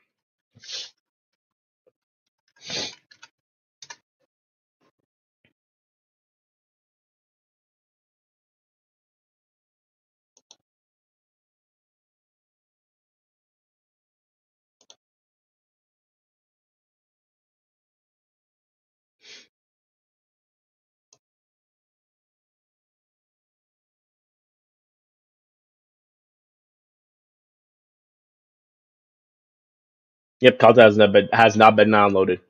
Yep, content has not been downloaded.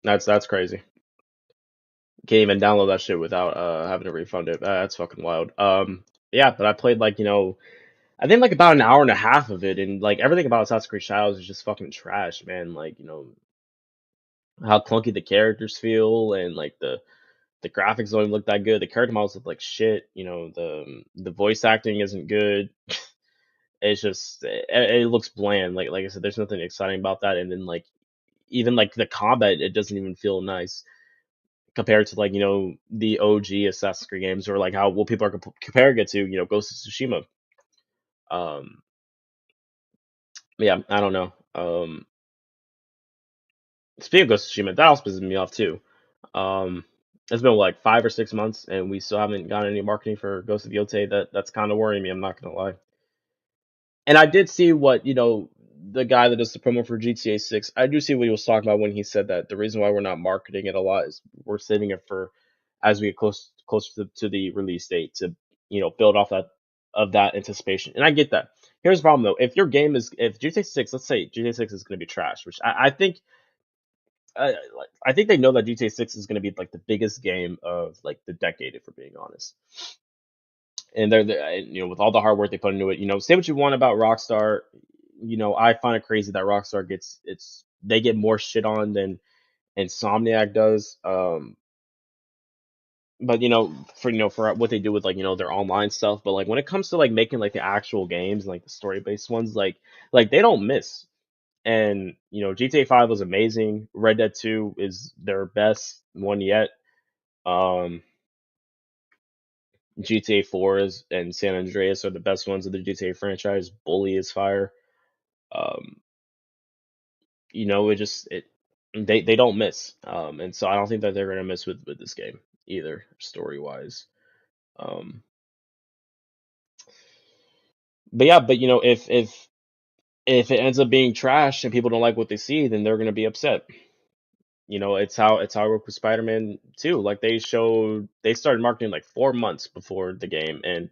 That's crazy. Can't even download that shit without having to refund it. That's fucking wild. Yeah, but I played like I think like about an hour and a half of it, and like everything about Assassin's Creed Shadows is just fucking trash, man. Like how clunky the characters feel, and like the graphics don't even look that good. The character models look like shit. The voice acting isn't good. It's just it looks bland. Like I said, there's nothing exciting about that. And then like even like the combat, it doesn't even feel nice compared to like the OG Assassin's Creed games, or like how what people are comparing it to Ghost of Tsushima. Um, yeah, I don't know. Speaking of Ghost of Tsushima, that also pisses me off too. Um, it's been like 5 or 6 months, and we still haven't gotten any marketing for Ghost of Yotei. That's kind of worrying me. I'm not gonna lie. And I did see what the guy that does the promo for GTA 6. I do see what he was talking about when he said that the reason why we're not marketing it a lot is we're saving it for as we get closer to the release date to build off that anticipation. And I get that. Here's the problem though: if GTA 6, let's say GTA 6 is going to be trash, which I think. I think they know that GTA 6 is going to be like the biggest game of like the decade, if we're being honest. And they're with all the hard work they put into it, say what you want about Rockstar. I find it crazy that Rockstar they get more shit on than Insomniac does. But for what they do with like their online stuff, but like when it comes to like making like the actual games, like the story based ones, like they don't miss. And GTA 5 was amazing. Red Dead 2 is their best one yet. Um, GTA 4 and San Andreas are the best ones of the GTA franchise. Bully is fire. Um, it just they don't miss. And so I don't think that they're gonna miss with this game either, story wise. Um, but yeah, but if it ends up being trash and people don't like what they see, then they're gonna be upset. It's how it worked with Spider-Man 2. Like they started marketing like 4 months before the game, and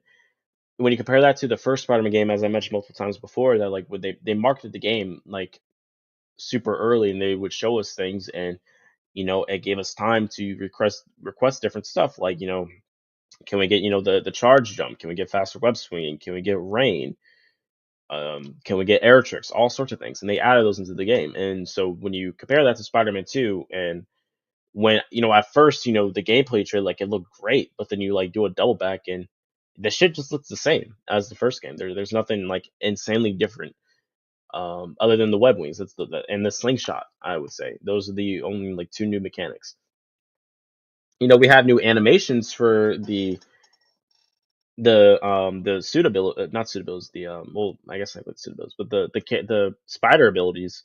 when you compare that to the first Spider-Man game, as I mentioned multiple times before, that like when they marketed the game like super early, and they would show us things, and it gave us time to request different stuff, like can we get the charge jump, can we get faster web swinging, can we get rain, can we get air tricks, all sorts of things, and they added those into the game. And so when you compare that to Spider-Man 2, and when at first the gameplay trailer, like it looked great, but then you like do a double back, and the shit just looks the same as the first game. There's nothing like insanely different, other than the web wings. That's and the slingshot. I would say those are the only like two new mechanics. We have new animations for the suit ability, not suit abilities, the well, I guess I put suit abilities, but the spider abilities.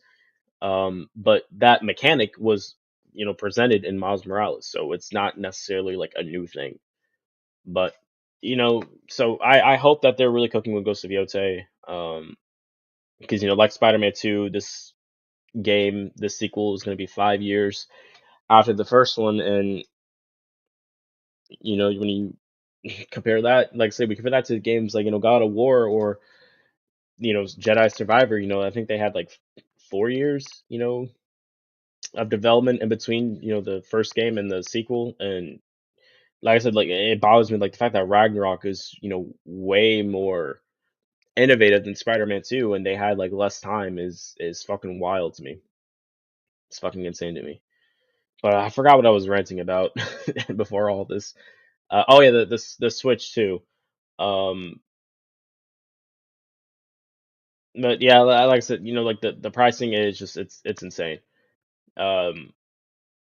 But that mechanic was presented in Miles Morales, so it's not necessarily like a new thing. But so I hope that they're really cooking with Ghost of Yotei, because like Spider-Man 2, this sequel is going to be 5 years after the first one. And when you compare that, like say we compare that to games like God of War, or Jedi Survivor, I think they had like 4 years of development in between the first game and the sequel. And like I said, like it bothers me, like the fact that Ragnarok is way more innovative than Spider-Man 2, and they had like less time is fucking wild to me. It's fucking insane to me. But I forgot what I was ranting about before all this. Oh yeah, the Switch too. Um, but yeah, like I said, like the pricing is just it's insane. Um,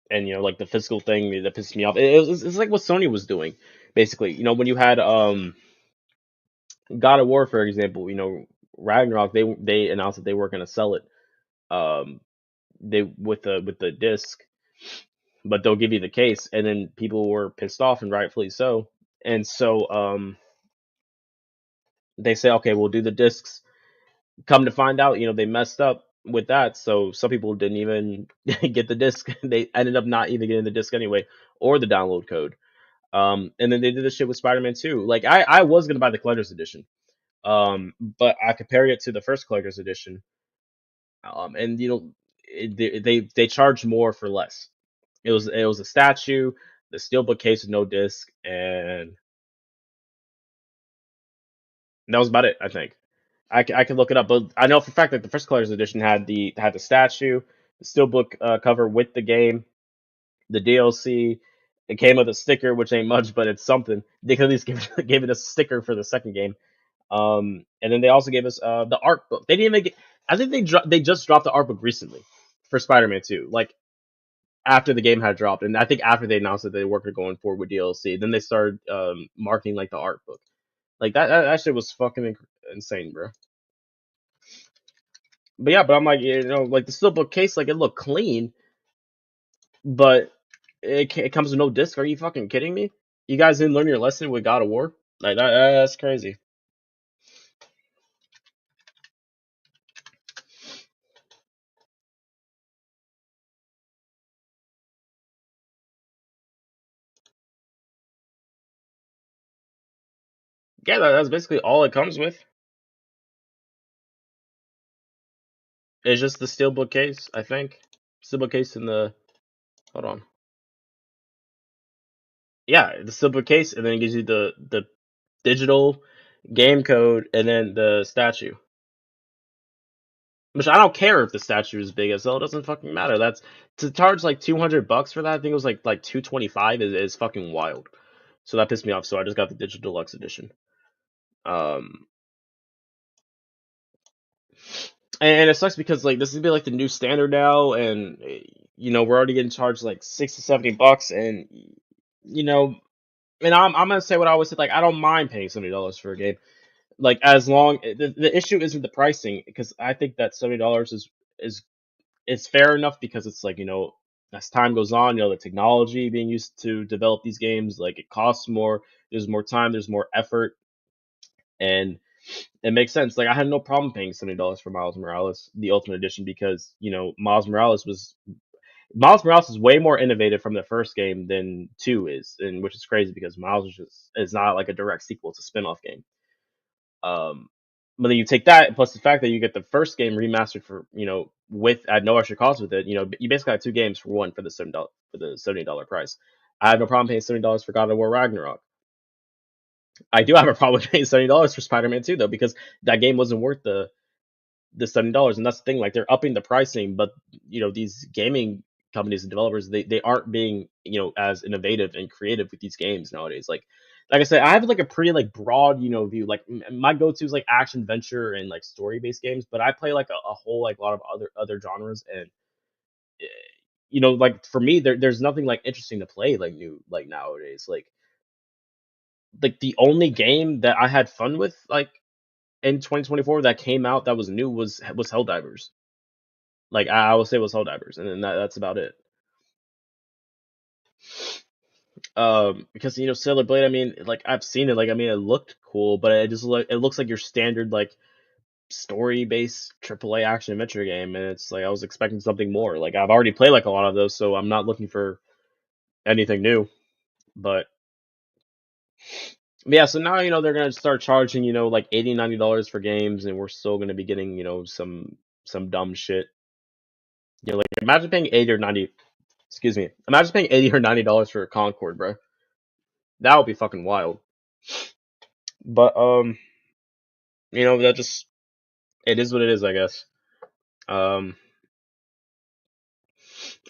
and like the physical thing that pissed me off. It's like what Sony was doing, basically. When you had God of War, for example, Ragnarok, they announced that they were gonna sell it. Um, they with the disc, but they'll give you the case, and then people were pissed off, and rightfully so. And so they say, okay, we'll do the discs. Come to find out, they messed up with that, so some people didn't even get the disc. They ended up not even getting the disc anyway, or the download code. And then they did this shit with Spider-Man 2. Like I was gonna buy the collector's edition, but I compared it to the first collector's edition, and they charged more for less. It was a statue, the steelbook case with no disc, and that was about it. I think I can look it up, but I know for a fact that the first collector's edition had the statue, the steelbook cover with the game, the DLC. It came with a sticker, which ain't much, but it's something. They could at least gave it a sticker for the second game. And then they also gave us the art book. They didn't make it. I think they just dropped the art book recently for Spider-Man 2, like after the game had dropped, and I think after they announced that they were going forward with DLC, then they started marketing like the art book. Like that shit was fucking insane, bro. But yeah, but I'm like, like the steelbook case, like it looked clean, but it comes with no disc. Are you fucking kidding me? You guys didn't learn your lesson with God of War? Like that's crazy. Yeah, that's basically all it comes with. It's just the steelbook case, I think. Steelbook case and the hold on. Yeah, the steelbook case, and then it gives you the digital game code and then the statue. Which I don't care if the statue is big as hell. It doesn't fucking matter. That's to charge like $200 for that. I think it was like 225 is fucking wild. So that pissed me off. So I just got the digital deluxe edition. Um, and it sucks because like this is gonna be like the new standard now, and we're already getting charged like $60-70, and you know, and I'm gonna say what I always said. Like I don't mind paying $70 for a game. Like as long the issue isn't the pricing, because I think that $70 is it's fair enough, because it's like as time goes on, the technology being used to develop these games, like it costs more, there's more time, there's more effort, and it makes sense. Like I had no problem paying $70 for Miles Morales, the Ultimate Edition, because Miles Morales is way more innovative from the first game than two is, and which is crazy because Miles is not like a direct sequel; it's a spin-off game. Um, but then you take that plus the fact that you get the first game remastered for with at no extra cost with it. You basically have two games for one for the $70 price. I have no problem paying $70 for God of War Ragnarok. I do have a problem with paying $70 for Spider-Man 2 though, because that game wasn't worth the $70, and that's the thing. Like they're upping the pricing, but these gaming companies and developers, they aren't being as innovative and creative with these games nowadays. Like I said, I have like a pretty like broad view. Like my go-to is like action adventure and like story-based games, but I play like a whole like lot of other genres, and eh, like for me there's nothing like interesting to play like new like nowadays. Like the only game that I had fun with like in 2024 that came out that was new was Helldivers. Like I will say it was Helldivers, and then that's about it. Because Sailor Blade, I mean, like I've seen it, like I mean, it looked cool, but it looks like your standard like story based AAA action adventure game, and it's like I was expecting something more. Like I've already played like a lot of those, so I'm not looking for anything new. But yeah, so now they're gonna start charging like $80-90 for games, and we're still gonna be getting some dumb shit. Like imagine paying 80 or 90. Excuse me. Imagine paying $80 or $90 for a Concord, bro. That would be fucking wild. But that just it is what it is, I guess. Um,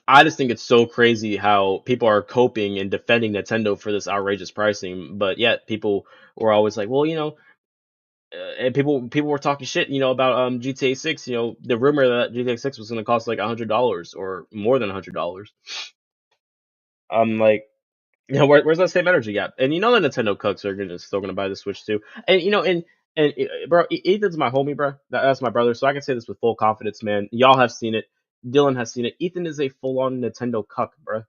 I just think it's so crazy how people are coping and defending Nintendo for this outrageous pricing, but yet people were always like, well, and people were talking shit, about GTA 6. The rumor that GTA 6 was going to cost like $100 or more than $100. I'm like, where's that same energy at? And the Nintendo cucks are still gonna buy the Switch too. And bro, Ethan's my homie, bro. That's my brother, so I can say this with full confidence, man. Y'all have seen it. Dylan has seen it. Ethan is a full-on Nintendo cuck, bro.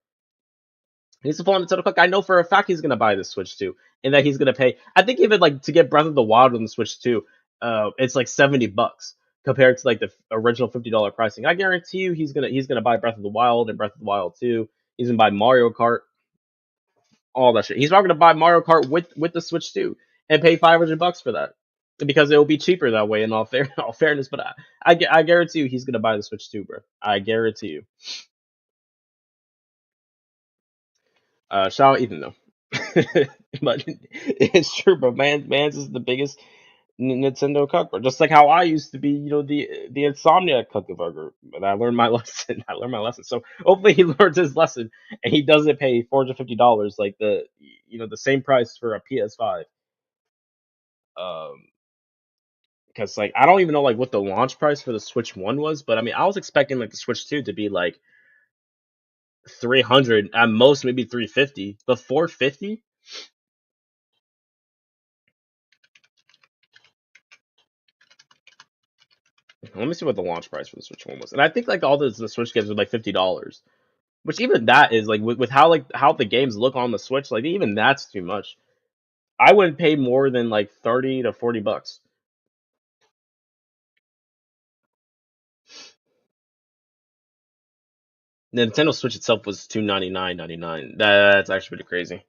He's a full-on Nintendo cuck. I know for a fact he's gonna buy the Switch too, and that he's gonna pay. I think even like to get Breath of the Wild on the Switch too, it's like $70 compared to like the original $50 pricing. I guarantee you, he's gonna buy Breath of the Wild and Breath of the Wild 2. He's gonna buy Mario Kart, all that shit. He's not gonna buy Mario Kart with the Switch too, and pay $500 for that because it will be cheaper that way. In all fairness, but I guarantee you he's gonna buy the Switch too, bro. I guarantee you. Shout out Ethan though, but it's true, bro. Man's is the biggest Nintendo cuck, bro. Just like how I used to be, the Insomniac cuck of our group. But I learned my lesson. I learned my lesson. So hopefully he learns his lesson and he doesn't pay $450 like the same price for a PS5. Because like I don't even know like what the launch price for the Switch One was, but I mean I was expecting like the Switch Two to be like 300 at most, maybe 350, but 450. Let me see what the launch price for the Switch One was, and I think like all the Switch games were like $50, which even that is like with how the games look on the Switch, like even that's too much. I wouldn't pay more than like 30 to $40. The Nintendo Switch itself was $299.99. That's actually pretty crazy.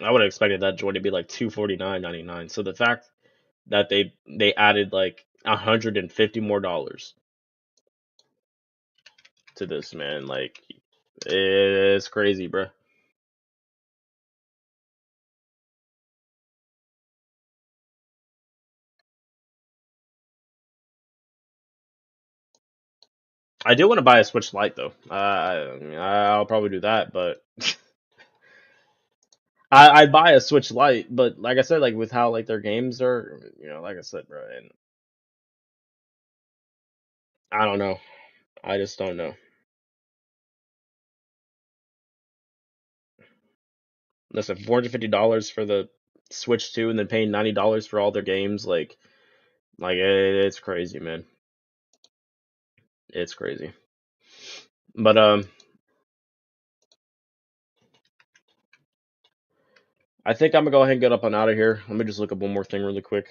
I would have expected that joy to be like $249.99. So the fact that they added like $150 more to this, man, like it's crazy, bro. I do want to buy a Switch Lite though. I'll probably do that, but I'd buy a Switch Lite. But like I said, like with how like their games are, like I said, bro, and I don't know. I just don't know. Listen, $450 for the Switch 2 and then paying $90 for all their games, it's crazy, man. It's crazy. But I think I'm gonna go ahead and get up and out of here. Let me just look up one more thing really quick.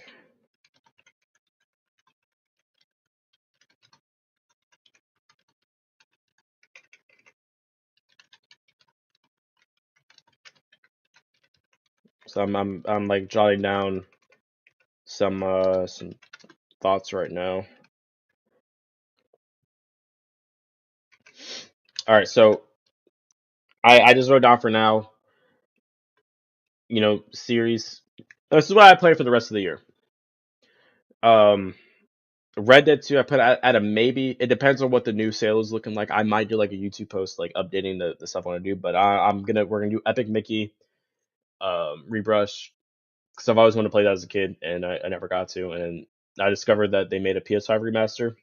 So I'm like jotting down some thoughts right now. All right, so I just wrote down for now, series. This is what I play for the rest of the year. Red Dead 2, I put at a maybe. It depends on what the new sale is looking like. I might do like a YouTube post like updating the stuff I want to do, but we're gonna do Epic Mickey, Rebrush, because I've always wanted to play that as a kid and I never got to, and I discovered that they made a PS5 remaster.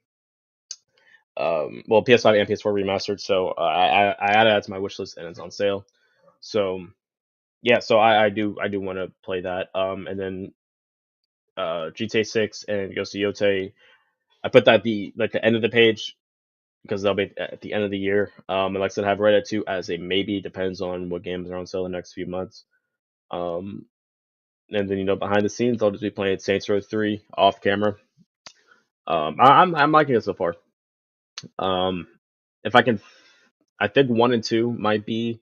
Well, PS5 and PS4 remastered, so I added that to my wish list and it's on sale. So yeah, so I do want to play that. And then GTA 6 and Ghost of Yote. I put that at the end of the page because they'll be at the end of the year. And like I said, I have Red Dead 2 as a maybe. Depends on what games are on sale the next few months. Um, and then behind the scenes, I'll just be playing Saints Row 3 off camera. I'm liking it so far. Um, if I can, I think 1 and 2 might be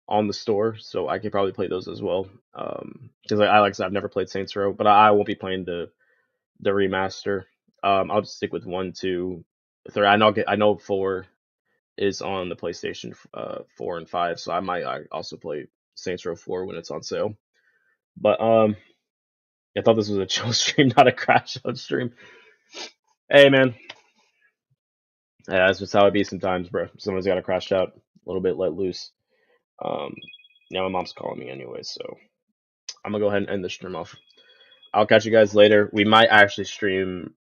on the store, so I could probably play those as well. Because like I said, I've never played Saints Row, but I won't be playing the remaster. I'll just stick with 1, 2, 3. I know 4 is on the PlayStation 4 and 5, so I also play Saints Row 4 when it's on sale. But I thought this was a chill stream, not a crash out stream. Hey man, Yeah, that's just how it be sometimes, bro. Someone's got to crash out a little bit, let loose. Um, yeah, my mom's calling me anyway, so I'm gonna go ahead and end the stream off. I'll catch you guys later. We might actually stream.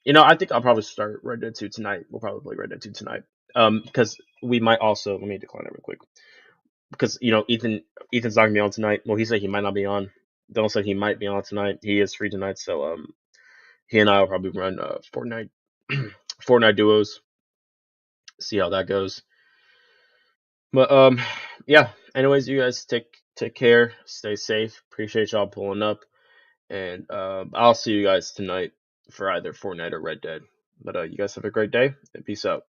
I think I'll probably start Red Dead 2 tonight. We'll probably play Red Dead 2 tonight. Because we might also let me decline that real quick. Because Ethan's not gonna be on tonight. Well, he said he might not be on. Dylan said he might be on tonight. He is free tonight, so he and I will probably run Fortnite Fortnite duos. See how that goes. But yeah. Anyways, you guys take care. Stay safe. Appreciate y'all pulling up. And I'll see you guys tonight for either Fortnite or Red Dead. But you guys have a great day and peace out.